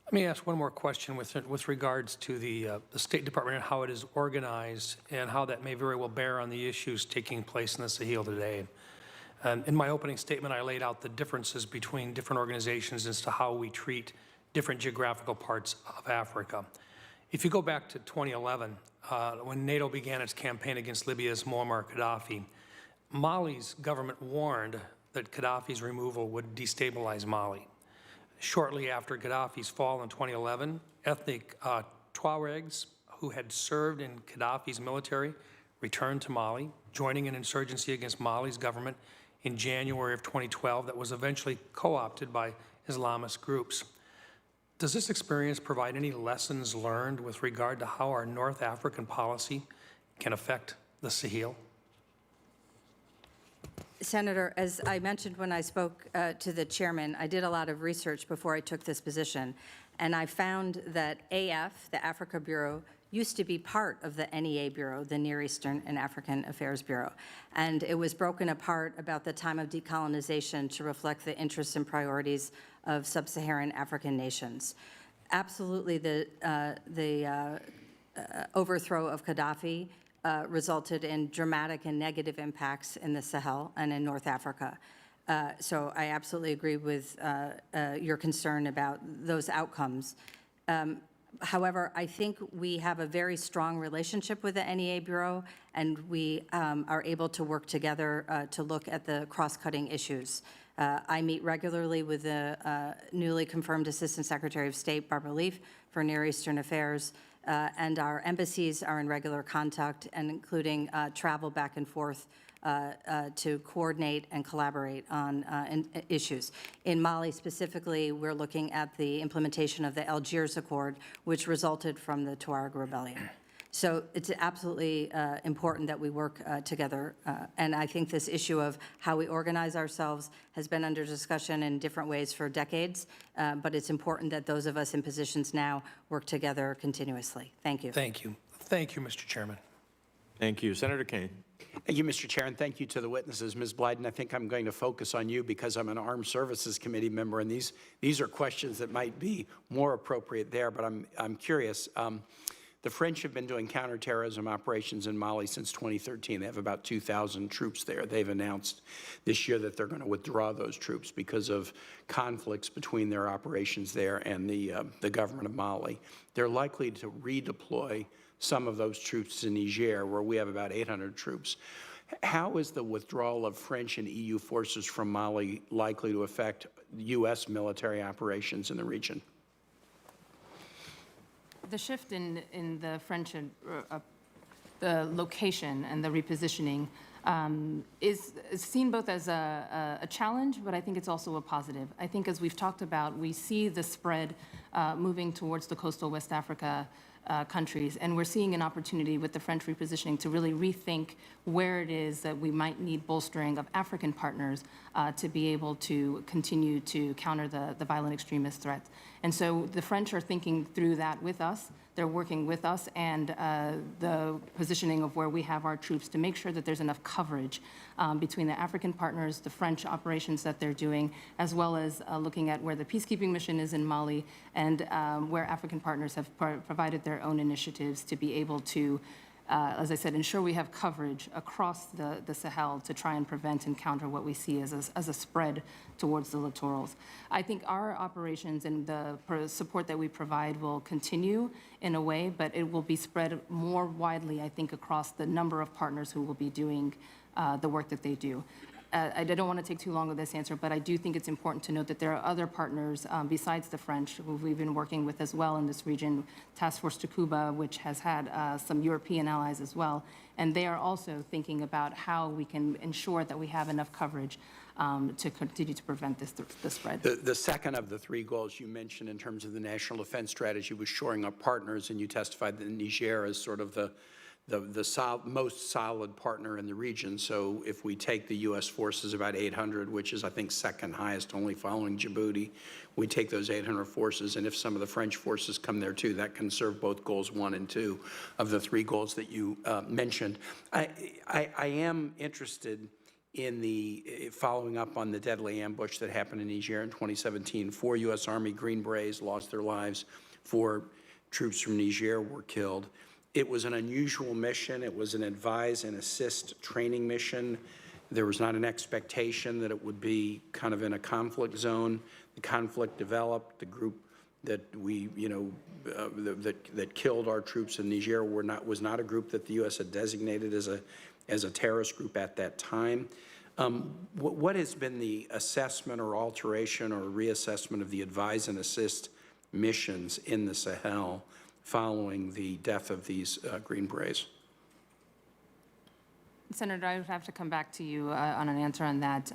Let me ask one more question with regards to the State Department and how it is organized and how that may very well bear on the issues taking place in the Sahel today. And in my opening statement, I laid out the differences between different organizations as to how we treat different geographical parts of Africa. If you go back to 2011, when NATO began its campaign against Libya's Muammar Gaddafi, Mali's government warned that Gaddafi's removal would destabilize Mali. Shortly after Gaddafi's fall in 2011, ethnic Tuaregs who had served in Gaddafi's military returned to Mali, joining an insurgency against Mali's government in January of 2012 that was eventually co-opted by Islamist groups. Does this experience provide any lessons learned with regard to how our North African policy can affect the Sahel? Senator, as I mentioned when I spoke to the chairman, I did a lot of research before I took this position, and I found that AF, the Africa Bureau, used to be part of the NEA Bureau, the Near Eastern and African Affairs Bureau, and it was broken apart about the time of decolonization to reflect the interests and priorities of sub-Saharan African nations. Absolutely, the overthrow of Gaddafi resulted in dramatic and negative impacts in the Sahel and in North Africa. So I absolutely agree with your concern about those outcomes. However, I think we have a very strong relationship with the NEA Bureau, and we are able to work together to look at the cross-cutting issues. I meet regularly with the newly confirmed Assistant Secretary of State, Barbara Leaf, for Near Eastern Affairs, and our embassies are in regular contact, and including travel back and forth to coordinate and collaborate on issues. In Mali specifically, we're looking at the implementation of the Algiers Accord, which resulted from the Tuareg Rebellion. So it's absolutely important that we work together. And I think this issue of how we organize ourselves has been under discussion in different ways for decades, but it's important that those of us in positions now work together continuously. Thank you. Thank you. Thank you, Mr. Chairman. Thank you. Senator Kane. Thank you, Mr. Chair, and thank you to the witnesses. Ms. Blyden, I think I'm going to focus on you because I'm an Armed Services Committee member, and these are questions that might be more appropriate there, but I'm curious. The French have been doing counterterrorism operations in Mali since 2013. They have about 2,000 troops there. They've announced this year that they're going to withdraw those troops because of conflicts between their operations there and the government of Mali. They're likely to redeploy some of those troops to Niger, where we have about 800 troops. How is the withdrawal of French and EU forces from Mali likely to affect U.S. military operations in the region? The shift in the French, the location and the repositioning is seen both as a challenge, but I think it's also a positive. I think as we've talked about, we see the spread moving towards the coastal West Africa countries, and we're seeing an opportunity with the French repositioning to really rethink where it is that we might need bolstering of African partners to be able to continue to counter the violent extremist threats. And so the French are thinking through that with us. They're working with us and the positioning of where we have our troops to make sure that there's enough coverage between the African partners, the French operations that they're doing, as well as looking at where the peacekeeping mission is in Mali and where African partners have provided their own initiatives to be able to, as I said, ensure we have coverage across the Sahel to try and prevent and counter what we see as a spread towards the littorals. I think our operations and the support that we provide will continue in a way, but it will be spread more widely, I think, across the number of partners who will be doing the work that they do. I don't want to take too long with this answer, but I do think it's important to note that there are other partners besides the French who we've been working with as well in this region, Task Force Takuba, which has had some European allies as well, and they are also thinking about how we can ensure that we have enough coverage to continue to prevent the spread. The second of the three goals you mentioned in terms of the national defense strategy was shoring up partners, and you testified that Niger is sort of the most solid partner in the region. So if we take the U.S. forces, about 800, which is, I think, second highest, only following Djibouti, we take those 800 forces, and if some of the French forces come there too, that can serve both goals 1 and 2 of the 3 goals that you mentioned. I am interested in the following up on the deadly ambush that happened in Niger in 2017. 4 U.S. Army Green Berets lost their lives. 4 troops from Niger were killed. It was an unusual mission. It was an advise and assist training mission. There was not an expectation that it would be kind of in a conflict zone. The conflict developed. The group that we, that killed our troops in Niger was not a group that the U.S. had designated as a terrorist group at that time. What has been the assessment or alteration or reassessment of the advise and assist missions in the Sahel following the death of these Green Berets? Senator, I would have to come back to you on an answer on that.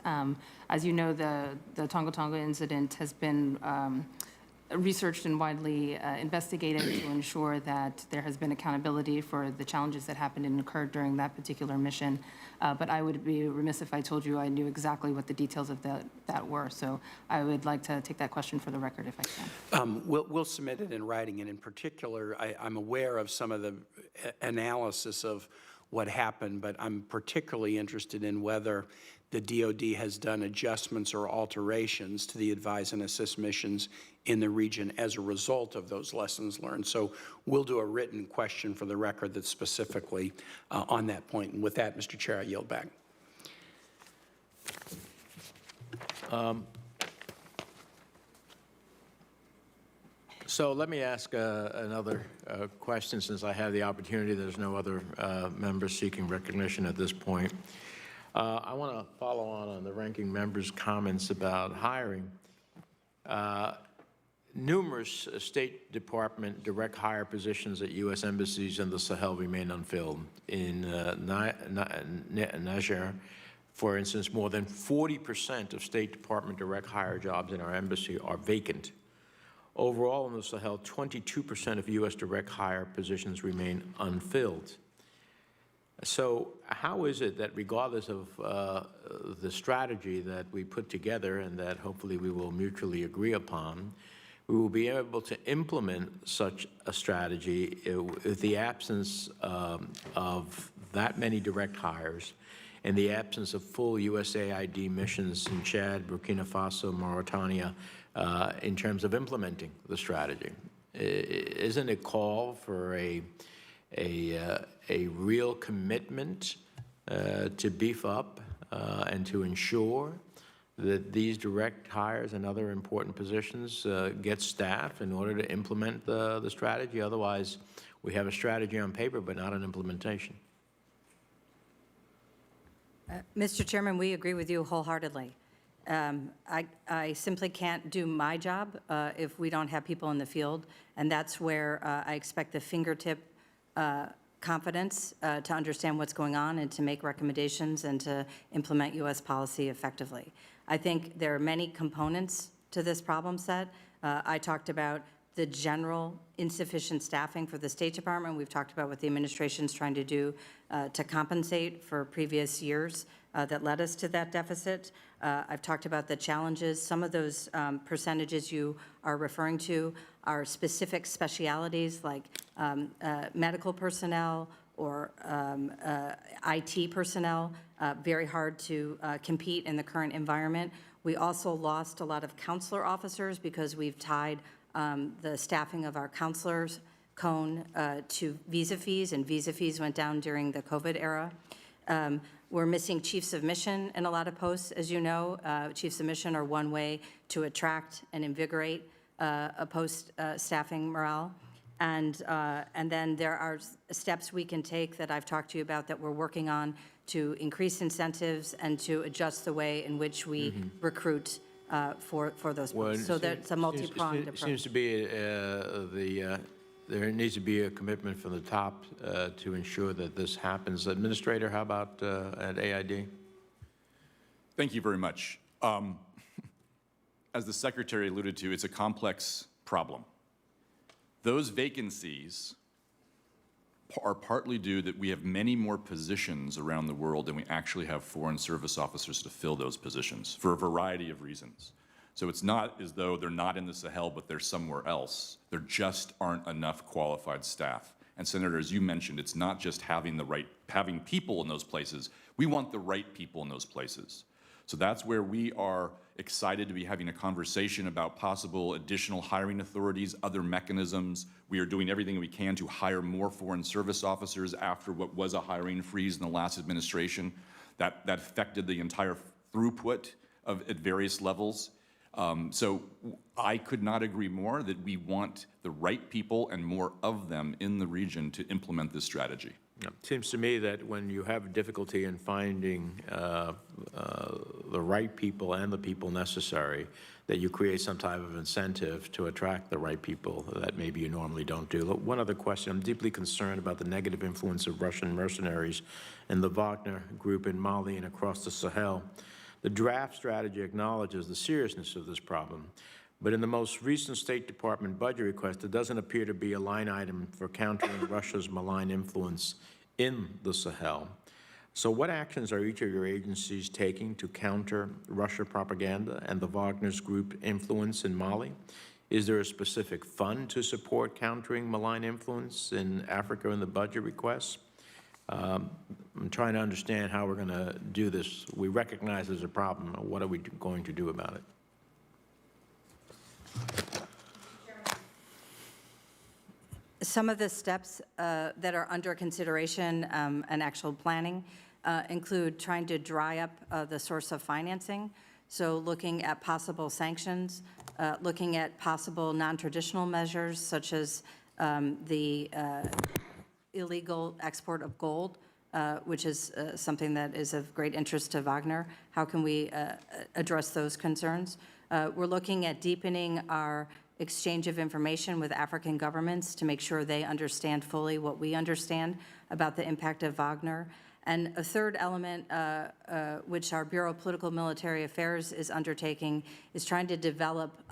As you know, the Tonga Tonga incident has been researched and widely investigated to ensure that there has been accountability for the challenges that happened and occurred during that particular mission. But I would be remiss if I told you I knew exactly what the details of that were. So I would like to take that question for the record if I can. We'll submit it in writing, and in particular, I'm aware of some of the analysis of what happened, but I'm particularly interested in whether the DoD has done adjustments or alterations to the advise and assist missions in the region as a result of those lessons learned. So we'll do a written question for the record that's specifically on that point. And with that, Mr. Chair, I yield back. So let me ask another question, since I have the opportunity. There's no other members seeking recognition at this point. I want to follow on the ranking member's comments about hiring. Numerous State Department direct hire positions at U.S. embassies in the Sahel remain unfilled. In Niger, for instance, more than 40% of State Department direct hire jobs in our embassy are vacant. Overall, in the Sahel, 22% of U.S. direct hire positions remain unfilled. So how is it that regardless of the strategy that we put together and that hopefully we will mutually agree upon, we will be able to implement such a strategy with the absence of that many direct hires and the absence of full USAID missions in Chad, Burkina Faso, Mauritania, in terms of implementing the strategy? Isn't it call for a real commitment to beef up and to ensure that these direct hires and other important positions get staff in order to implement the strategy? Otherwise, we have a strategy on paper, but not an implementation. Mr. Chairman, we agree with you wholeheartedly. I simply can't do my job if we don't have people in the field, and that's where I expect the fingertip confidence to understand what's going on and to make recommendations and to implement U.S. policy effectively. I think there are many components to this problem set. I talked about the general insufficient staffing for the State Department. We've talked about what the administration's trying to do to compensate for previous years that led us to that deficit. I've talked about the challenges. Some of those percentages you are referring to are specific specialities like medical personnel or IT personnel, very hard to compete in the current environment. We also lost a lot of counselor officers because we've tied the staffing of our counselors cone to visa fees, and visa fees went down during the COVID era. We're missing chiefs of mission in a lot of posts, as you know. Chiefs of mission are one way to attract and invigorate a post staffing morale. And then there are steps we can take that I've talked to you about that we're working on to increase incentives and to adjust the way in which we recruit for those posts. So that's a multi-pronged approach. It seems to be there needs to be a commitment from the top to ensure that this happens. Administrator, how about at AID? Thank you very much. As the Secretary alluded to, it's a complex problem. Those vacancies are partly due that we have many more positions around the world than we actually have Foreign Service officers to fill those positions for a variety of reasons. So it's not as though they're not in the Sahel, but they're somewhere else. There just aren't enough qualified staff. And Senator, as you mentioned, it's not just having people in those places. We want the right people in those places. So that's where we are excited to be having a conversation about possible additional hiring authorities, other mechanisms. We are doing everything we can to hire more Foreign Service officers after what was a hiring freeze in the last administration. That affected the entire throughput at various levels. So I could not agree more that we want the right people and more of them in the region to implement this strategy. It seems to me that when you have difficulty in finding the right people and the people necessary, that you create some type of incentive to attract the right people that maybe you normally don't do. One other question. I'm deeply concerned about the negative influence of Russian mercenaries and the Wagner group in Mali and across the Sahel. The draft strategy acknowledges the seriousness of this problem, but in the most recent State Department budget request, there doesn't appear to be a line item for countering Russia's malign influence in the Sahel. So what actions are each of your agencies taking to counter Russia propaganda and the Wagner's group influence in Mali? Is there a specific fund to support countering malign influence in Africa in the budget requests? I'm trying to understand how we're going to do this. We recognize there's a problem. What are we going to do about it? Some of the steps that are under consideration and actual planning include trying to dry up the source of financing So looking at possible sanctions, looking at possible non-traditional measures such as the illegal export of gold, which is something that is of great interest to Wagner. How can we address those concerns? We're looking at deepening our exchange of information with African governments to make sure they understand fully what we understand about the impact of Wagner. And a third element, which our Bureau of Political Military Affairs is undertaking, is trying to develop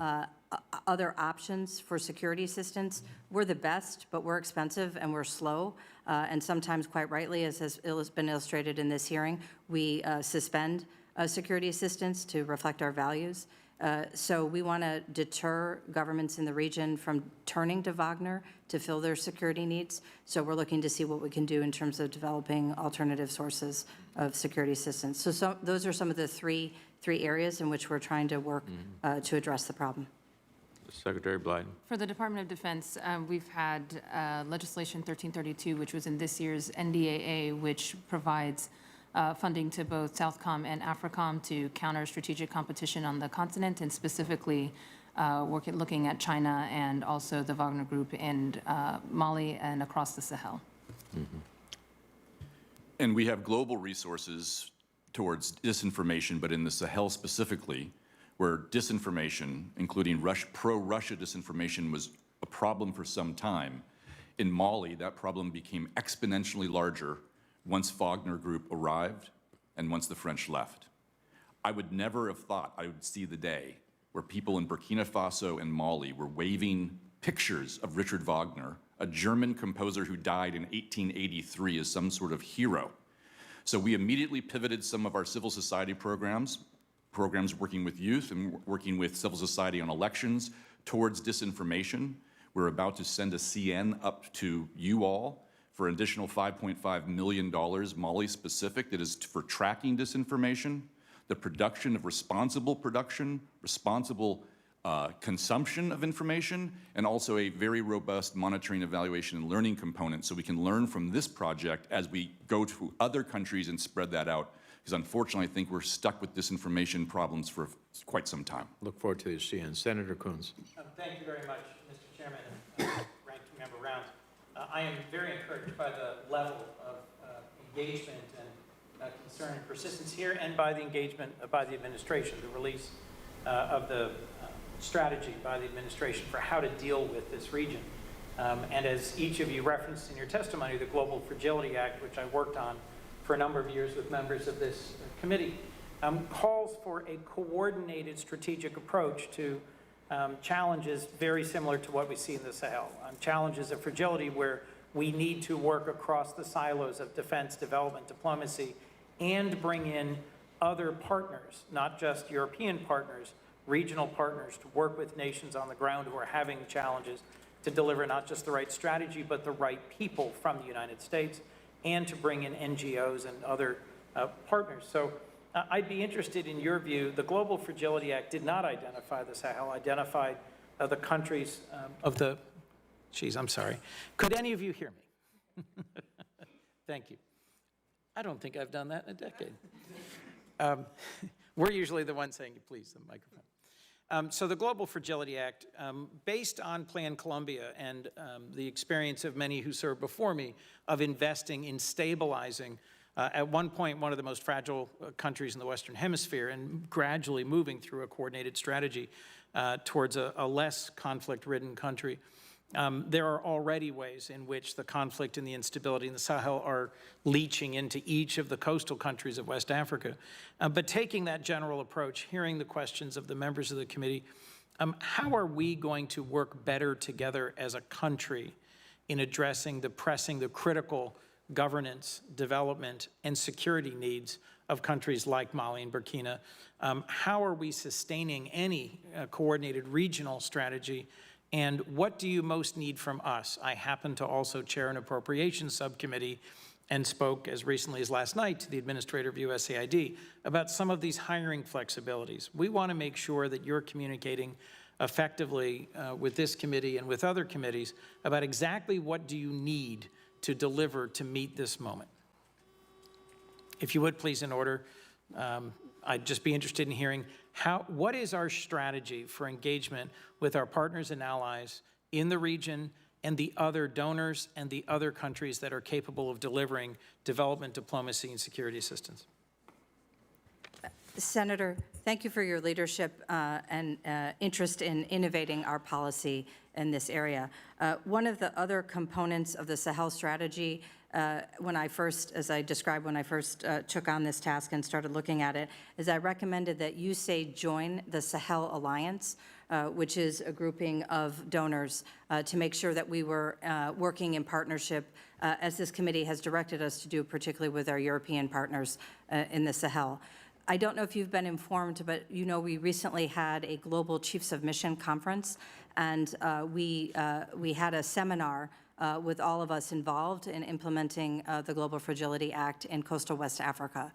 other options for security assistance. We're the best, but we're expensive and we're slow. And sometimes, quite rightly, as has been illustrated in this hearing, we suspend security assistance to reflect our values. So we want to deter governments in the region from turning to Wagner to fill their security needs. So we're looking to see what we can do in terms of developing alternative sources of security assistance. So those are some of the three areas in which we're trying to work to address the problem. Secretary Blyden. For the Department of Defense, we've had legislation 1332, which was in this year's NDAA, which provides funding to both Southcom and AFRICOM to counter strategic competition on the continent, and specifically looking at China and also the Wagner Group in Mali and across the Sahel. Mm-hmm. And we have global resources towards disinformation, but in the Sahel specifically, where disinformation, including pro-Russia disinformation, was a problem for some time. In Mali, that problem became exponentially larger once Wagner Group arrived and once the French left. I would never have thought I would see the day where people in Burkina Faso and Mali were waving pictures of Richard Wagner, a German composer who died in 1883, as some sort of hero. So we immediately pivoted some of our civil society programs working with youth and working with civil society on elections towards disinformation. We're about to send a CN up to you all for an additional $5.5 million Mali specific that is for tracking disinformation, the production of responsible consumption of information, and also a very robust monitoring, evaluation, and learning component so we can learn from this project as we go to other countries and spread that out. Because unfortunately, I think we're stuck with disinformation problems for quite some time. Look forward to the CN. Senator Coons. Thank you very much, Mr. Chairman and Ranking Member Rounds. I am very encouraged by the level of engagement and concern and persistence here, and by the engagement by the administration, the release of the strategy by the administration for how to deal with this region. And as each of you referenced in your testimony, the Global Fragility Act, which I worked on for a number of years with members of this committee, calls for a coordinated strategic approach to challenges very similar to what we see in the Sahel. Challenges of fragility where we need to work across the silos of defense, development, diplomacy, and bring in other partners, not just European partners, regional partners, to work with nations on the ground who are having challenges to deliver not just the right strategy, but the right people from the United States, and to bring in NGOs and other partners. So I'd be interested in your view. The Global Fragility Act did not identify the Sahel, identified the countries of the, I'm sorry. Could any of you hear me? Thank you. I don't think I've done that in a decade. We're usually the ones saying, please, the microphone. So the Global Fragility Act, based on Plan Colombia and the experience of many who served before me of investing in stabilizing, at one point, one of the most fragile countries in the Western Hemisphere, and gradually moving through a coordinated strategy towards a less conflict-ridden country. There are already ways in which the conflict and the instability in the Sahel are leaching into each of the coastal countries of West Africa. But taking that general approach, hearing the questions of the members of the committee, how are we going to work better together as a country in addressing the pressing, the critical governance, development, and security needs of countries like Mali and Burkina? How are we sustaining any coordinated regional strategy? And what do you most need from us? I happen to also chair an appropriations subcommittee and spoke as recently as last night to the administrator of USAID about some of these hiring flexibilities. We want to make sure that you're communicating effectively with this committee and with other committees about exactly what do you need to deliver to meet this moment. If you would, please, in order, I'd just be interested in hearing What is our strategy for engagement with our partners and allies in the region and the other donors and the other countries that are capable of delivering development, diplomacy, and security assistance? Senator, thank you for your leadership and interest in innovating our policy in this area. One of the other components of the Sahel strategy, as I described when I first took on this task and started looking at it, is I recommended that you join the Sahel Alliance, which is a grouping of donors, to make sure that we were working in partnership, as this committee has directed us to do, particularly with our European partners in the Sahel. I don't know if you've been informed, but you know we recently had a Global Chiefs of Mission conference, and we had a seminar with all of us involved in implementing the Global Fragility Act in coastal West Africa.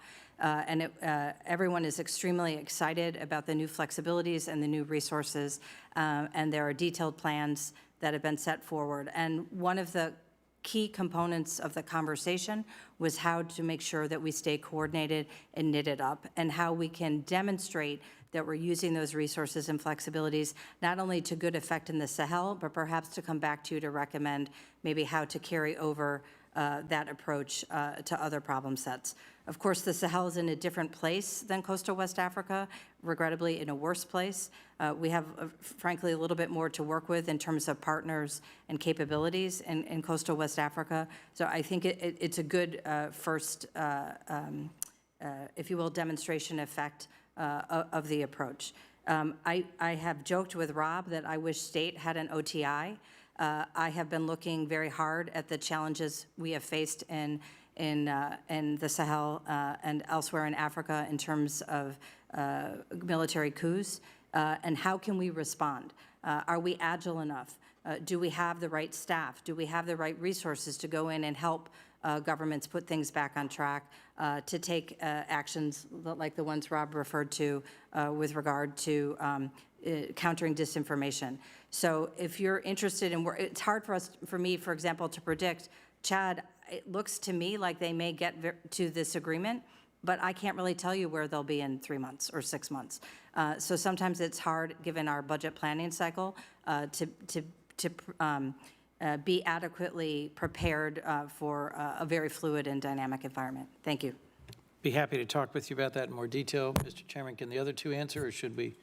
Everyone is extremely excited about the new flexibilities and the new resources, and there are detailed plans that have been set forward. And one of the key components of the conversation was how to make sure that we stay coordinated and knitted up, and how we can demonstrate that we're using those resources and flexibilities not only to good effect in the Sahel, but perhaps to come back to you to recommend maybe how to carry over that approach to other problem sets. Of course, the Sahel is in a different place than coastal West Africa, regrettably in a worse place. We have, frankly, a little bit more to work with in terms of partners and capabilities in coastal West Africa. So I think it's a good first, if you will, demonstration effect of the approach. I have joked with Rob that I wish state had an OTI. I have been looking very hard at the challenges we have faced in the Sahel and elsewhere in Africa in terms of military coups, and how can we respond? Are we agile enough? Do we have the right staff? Do we have the right resources to go in and help governments put things back on track, to take actions like the ones Rob referred to with regard to countering disinformation? So if you're interested in, it's hard for me, for example, to predict. Chad, it looks to me like they may get to this agreement, but I can't really tell you where they'll be in 3 months or 6 months. So sometimes it's hard, given our budget planning cycle, to be adequately prepared for a very fluid and dynamic environment. Thank you. Be happy to talk with you about that in more detail. Mr. Chairman, can the other two answer, or should we,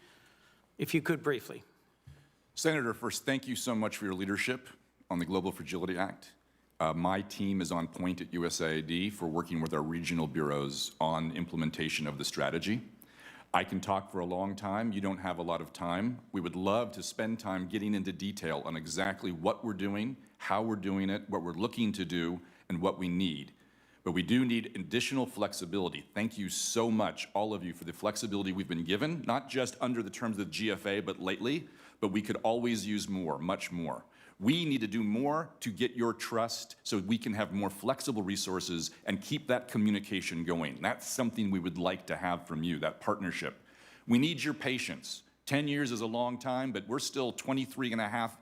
if you could briefly? Senator, first, thank you so much for your leadership on the Global Fragility Act. My team is on point at USAID for working with our regional bureaus on implementation of the strategy. I can talk for a long time. You don't have a lot of time. We would love to spend time getting into detail on exactly what we're doing, how we're doing it, what we're looking to do, and what we need. But we do need additional flexibility. Thank you so much, all of you, for the flexibility we've been given, not just under the terms of the GFA, but lately, but we could always use more, much more. We need to do more to get your trust so we can have more flexible resources and keep that communication going. That's something we would like to have from you, that partnership. We need your patience. 10 years is a long time, but we're still 23 and a half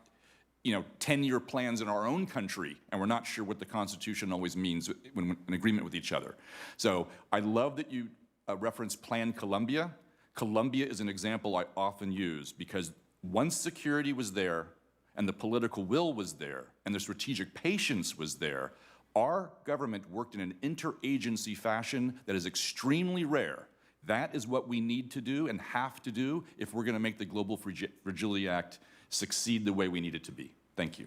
10-year plans in our own country, and we're not sure what the Constitution always means when in agreement with each other. So I love that you referenced Plan Colombia. Colombia is an example I often use because once security was there and the political will was there and the strategic patience was there, our government worked in an interagency fashion that is extremely rare. That is what we need to do and have to do if we're going to make the Global Fragility Act succeed the way we need it to be. Thank you.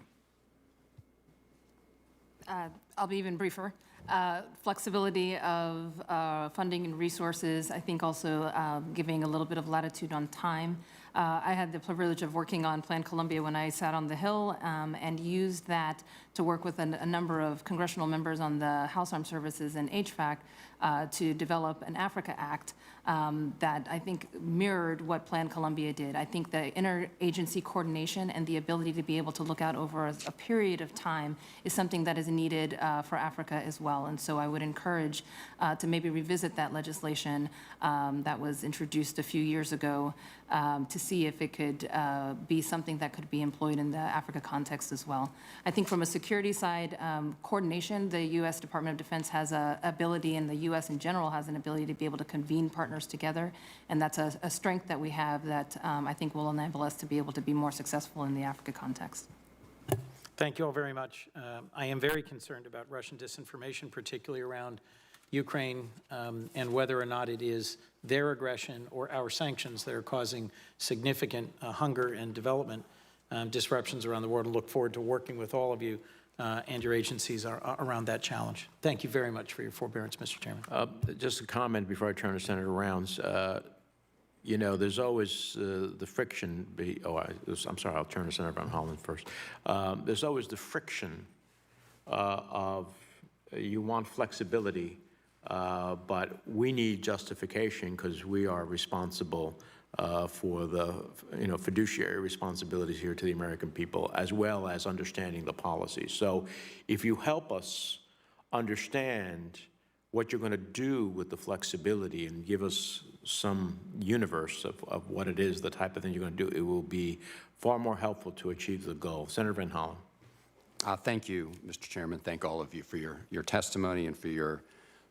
I'll be even briefer. Flexibility of funding and resources, I think also giving a little bit of latitude on time. I had the privilege of working on Plan Colombia when I sat on the Hill and used that to work with a number of congressional members on the House Armed Services and HVAC to develop an Africa Act that I think mirrored what Plan Colombia did. I think the interagency coordination and the ability to be able to look out over a period of time is something that is needed for Africa as well. And so I would encourage to maybe revisit that legislation that was introduced a few years ago to see if it could be something that could be employed in the Africa context as well. I think from a security side, coordination, the U.S. Department of Defense has an ability, and the U.S. in general has an ability to be able to convene partners together, and that's a strength that we have that I think will enable us to be able to be more successful in the Africa context. Thank you all very much. I am very concerned about Russian disinformation, particularly around Ukraine, and whether or not it is their aggression or our sanctions that are causing significant hunger and development disruptions around the world, and look forward to working with all of you and your agencies around that challenge. Thank you very much for your forbearance, Mr. Chairman. Just a comment before I turn to Senator Rounds. You know, there's always the friction. I'm sorry, I'll turn to Senator Van Hollen first. There's always the friction of you want flexibility, but we need justification because we are responsible for the fiduciary responsibilities here to the American people, as well as understanding the policies. So if you help us understand what you're going to do with the flexibility and give us some universe of what it is, the type of thing you're going to do, it will be far more helpful to achieve the goal. Senator Van Hollen. Thank you, Mr. Chairman. Thank all of you for your testimony and for your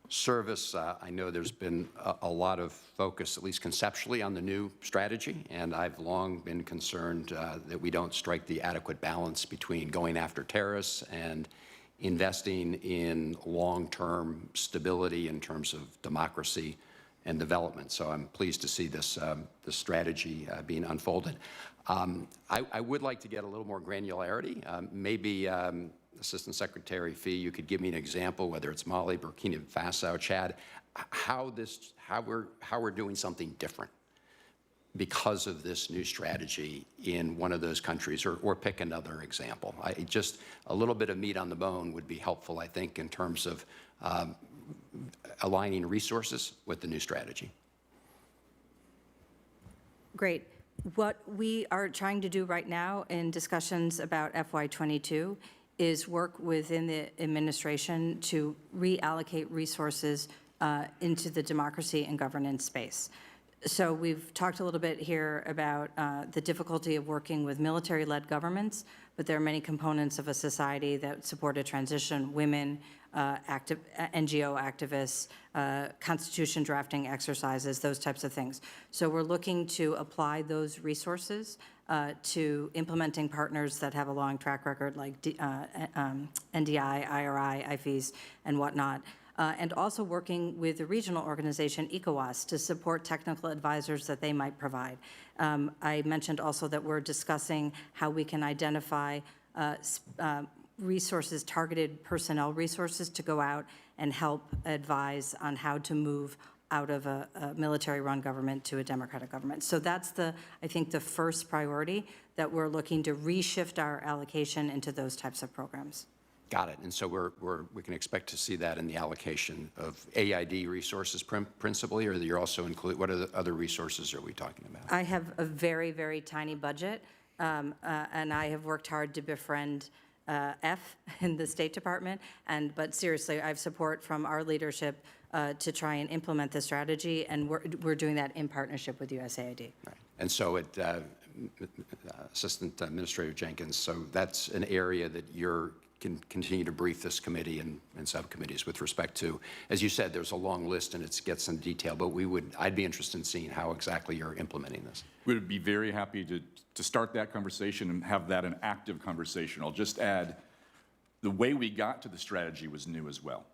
service. I know there's been a lot of focus, at least conceptually, on the new strategy, and I've long been concerned that we don't strike the adequate balance between going after terrorists and investing in long-term stability in terms of democracy and development. So I'm pleased to see this strategy being unfolded. I would like to get a little more granularity. Maybe Assistant Secretary Fee, you could give me an example, whether it's Mali, Burkina Faso, Chad, how we're doing something different because of this new strategy in one of those countries, or pick another example. Just a little bit of meat on the bone would be helpful, I think, in terms of aligning resources with the new strategy. Great. What we are trying to do right now in discussions about FY22 is work within the administration to reallocate resources into the democracy and governance space. So we've talked a little bit here about the difficulty of working with military-led governments, but there are many components of a society that support a transition: women, NGO activists, constitution drafting exercises, those types of things. So we're looking to apply those resources to implementing partners that have a long track record, like NDI, IRI, IFES, and whatnot. And also working with the regional organization ECOWAS to support technical advisors that they might provide. I mentioned also that we're discussing how we can identify resources, targeted personnel resources, to go out and help advise on how to move out of a military-run government to a democratic government. So that's I think the first priority, that we're looking to reshift our allocation into those types of programs. Got it. And so we can expect to see that in the allocation of AID resources principally, or that you're also include, what are the other resources are we talking about? I have a very, very tiny budget, and I have worked hard to befriend F in the State Department, but seriously, I have support from our leadership to try and implement the strategy, and we're doing that in partnership with USAID. Right. And so Assistant Administrator Jenkins, so that's an area that you're can continue to brief this committee and subcommittees with respect to, as you said, there's a long list and it gets some detail, but I'd be interested in seeing how exactly you're implementing this. We would be very happy to start that conversation and have that an active conversation. I'll just add, the way we got to the strategy was new as well.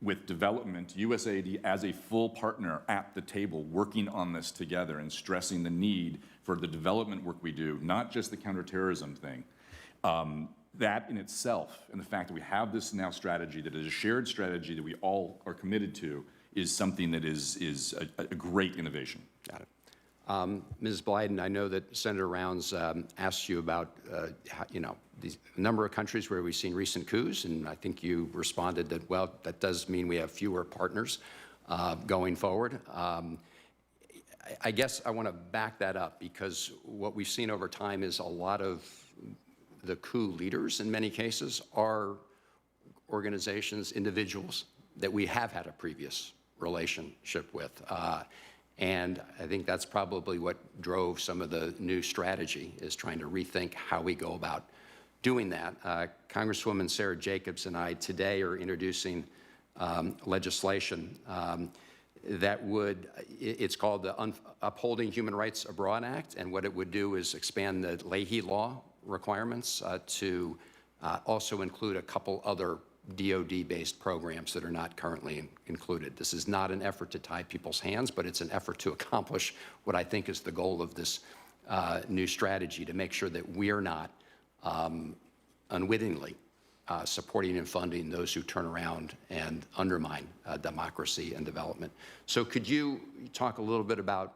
With development, USAID as a full partner at the table, working on this together and stressing the need for the development work we do, not just the counterterrorism thing. That in itself, and the fact that we have this now strategy that is a shared strategy that we all are committed to, is something that is a great innovation. Got it. Ms. Blyden, I know that Senator Rounds asked you about, the number of countries where we've seen recent coups, and I think you responded that, well, that does mean we have fewer partners going forward. I guess I want to back that up, because what we've seen over time is a lot of the coup leaders, in many cases, are organizations, individuals that we have had a previous relationship with. And I think that's probably what drove some of the new strategy, is trying to rethink how we go about doing that. Congresswoman Sarah Jacobs and I today are introducing legislation that would, it's called the Upholding Human Rights Abroad Act, and what it would do is expand the Leahy law requirements to also include a couple other DoD-based programs that are not currently included. This is not an effort to tie people's hands, but it's an effort to accomplish what I think is the goal of this new strategy, to make sure that we are not unwittingly supporting and funding those who turn around and undermine democracy and development. So could you talk a little bit about,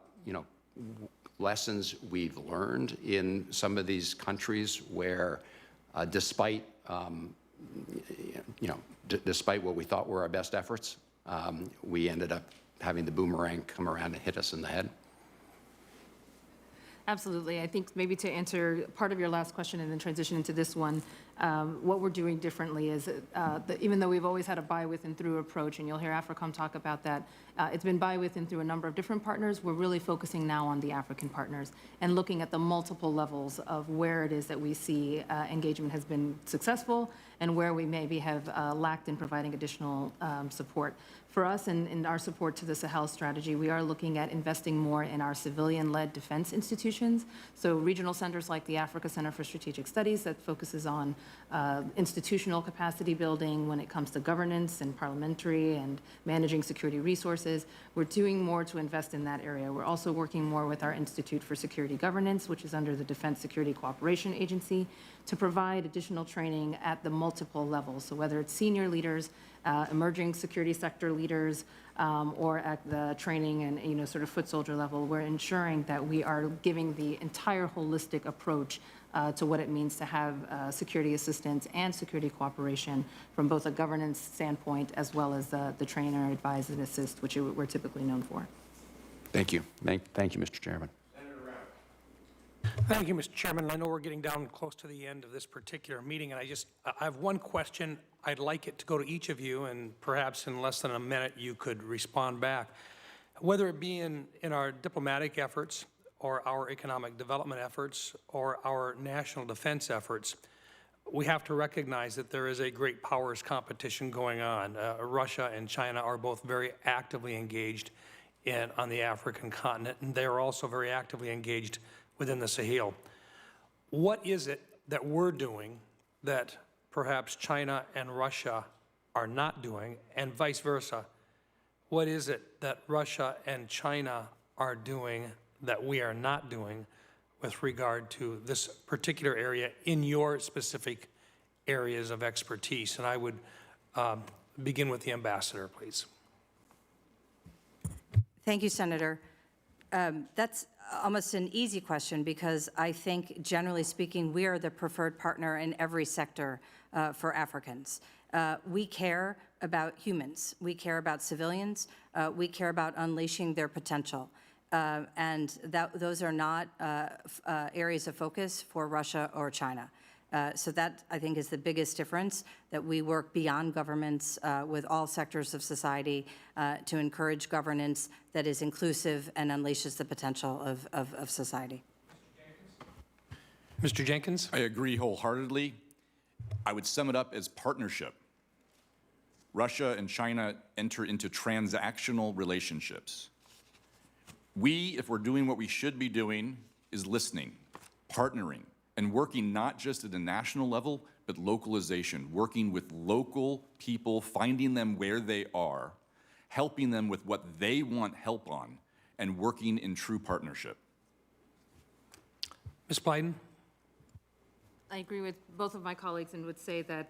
lessons we've learned in some of these countries where, despite despite what we thought were our best efforts, we ended up having the boomerang come around and hit us in the head? Absolutely. I think maybe to answer part of your last question and then transition into this one, what we're doing differently is that even though we've always had a by, with, and through approach, and you'll hear AFRICOM talk about that, it's been by, with, and through a number of different partners. We're really focusing now on the African partners and looking at the multiple levels of where it is that we see engagement has been successful and where we maybe have lacked in providing additional support. For us, in our support to the Sahel strategy, we are looking at investing more in our civilian-led defense institutions. So regional centers like the Africa Center for Strategic Studies that focuses on institutional capacity building when it comes to governance and parliamentary and managing security resources. We're doing more to invest in that area. We're also working more with our Institute for Security Governance, which is under the Defense Security Cooperation Agency, to provide additional training at the multiple levels. So whether it's senior leaders, emerging security sector leaders, or at the training and sort of foot soldier level, we're ensuring that we are giving the entire holistic approach to what it means to have security assistance and security cooperation from both a governance standpoint as well as the trainer, advise, and assist, which we're typically known for. Thank you. Thank you, Mr. Chairman. Thank you, Mr. Chairman. I know we're getting down close to the end of this particular meeting, and I have one question. I'd like it to go to each of you, and perhaps in less than a minute you could respond back. Whether it be in our diplomatic efforts or our economic development efforts or our national defense efforts, we have to recognize that there is a great powers competition going on. Russia and China are both very actively engaged on the African continent, and they are also very actively engaged within the Sahel. What is it that we're doing that perhaps China and Russia are not doing, and vice versa? What is it that Russia and China are doing that we are not doing with regard to this particular area in your specific areas of expertise? And I would begin with the ambassador, please. Thank you, Senator. That's almost an easy question because I think, generally speaking, we are the preferred partner in every sector for Africans. We care about humans. We care about civilians. We care about unleashing their potential. And those are not areas of focus for Russia or China. So that, I think, is the biggest difference, that we work beyond governments with all sectors of society to encourage governance that is inclusive and unleashes the potential of society. Mr. Jenkins? I agree wholeheartedly. I would sum it up as partnership. Russia and China enter into transactional relationships. We, if we're doing what we should be doing, is listening, partnering, and working not just at a national level, but localization, working with local people, finding them where they are, helping them with what they want help on, and working in true partnership. Ms. Blyden? I agree with both of my colleagues and would say that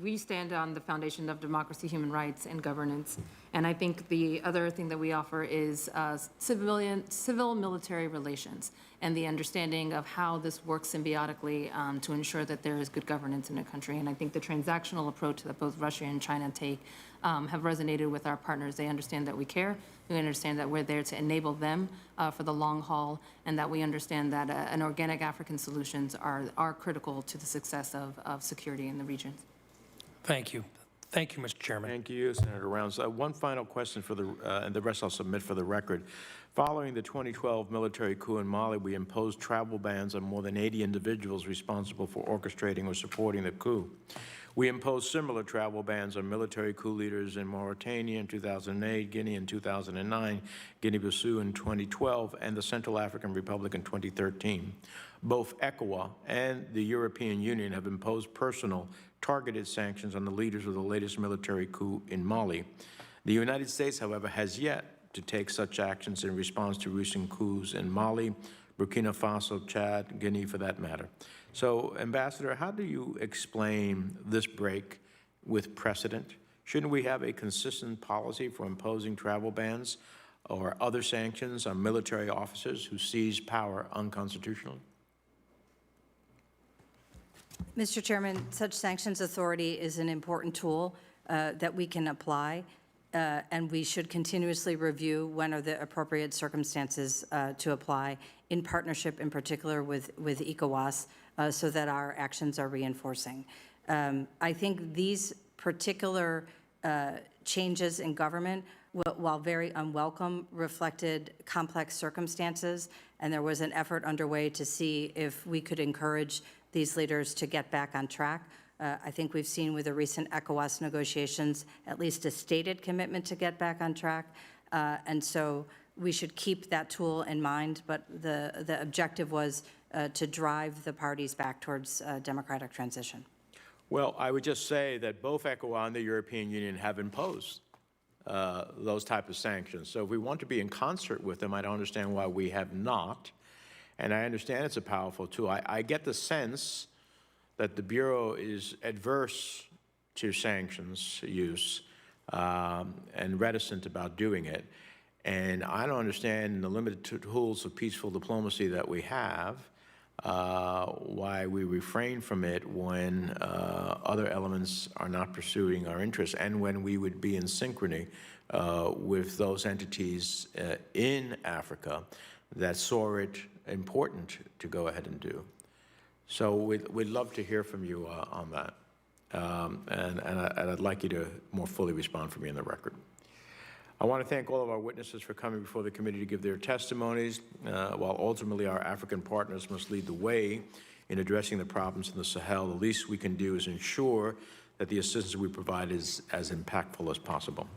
we stand on the foundation of democracy, human rights, and governance. And I think the other thing that we offer is civil-military relations and the understanding of how this works symbiotically to ensure that there is good governance in a country. And I think the transactional approach that both Russia and China take have resonated with our partners. They understand that we care. We understand that we're there to enable them for the long haul, and that we understand that an organic African solutions are critical to the success of security in the region. Thank you. Thank you, Mr. Chairman. Thank you, Senator Rounds. One final question for and the rest I'll submit for the record. Following the 2012 military coup in Mali, we imposed travel bans on more than 80 individuals responsible for orchestrating or supporting the coup. We imposed similar travel bans on military coup leaders in Mauritania in 2008, Guinea in 2009, Guinea-Bissau in 2012, and the Central African Republic in 2013. Both ECOWAS and the European Union have imposed personal, targeted sanctions on the leaders of the latest military coup in Mali. The United States, however, has yet to take such actions in response to recent coups in Mali, Burkina Faso, Chad, Guinea for that matter. So, Ambassador, how do you explain this break with precedent? Shouldn't we have a consistent policy for imposing travel bans or other sanctions on military officers who seize power unconstitutionally? Mr. Chairman, such sanctions authority is an important tool that we can apply, and we should continuously review when are the appropriate circumstances to apply, in partnership in particular with ECOWAS, so that our actions are reinforcing. I think these particular changes in government, while very unwelcome, reflected complex circumstances, and there was an effort underway to see if we could encourage these leaders to get back on track. I think we've seen with the recent ECOWAS negotiations at least a stated commitment to get back on track, and so we should keep that tool in mind, but the objective was to drive the parties back towards democratic transition. Well, I would just say that both ECOWAS and the European Union have imposed those type of sanctions. So if we want to be in concert with them, I don't understand why we have not. And I understand it's a powerful tool. I get the sense that the Bureau is adverse to sanctions use and reticent about doing it. And I don't understand the limited tools of peaceful diplomacy that we have, why we refrain from it when other elements are not pursuing our interests and when we would be in synchrony with those entities in Africa that saw it important to go ahead and do. So we'd love to hear from you on that. And I'd like you to more fully respond for me in the record. I want to thank all of our witnesses for coming before the committee to give their testimonies. While ultimately our African partners must lead the way in addressing the problems in the Sahel, the least we can do is ensure that the assistance we provide is as impactful as possible.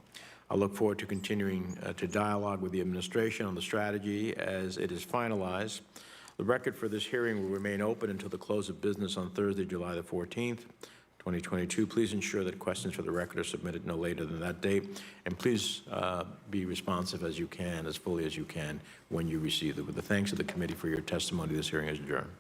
I look forward to continuing to dialogue with the administration on the strategy as it is finalized. The record for this hearing will remain open until the close of business on Thursday, July the 14th, 2022. Please ensure that questions for the record are submitted no later than that date. And please be responsive as you can, as fully as you can, when you receive them. With the thanks of the committee for your testimony, this hearing is adjourned.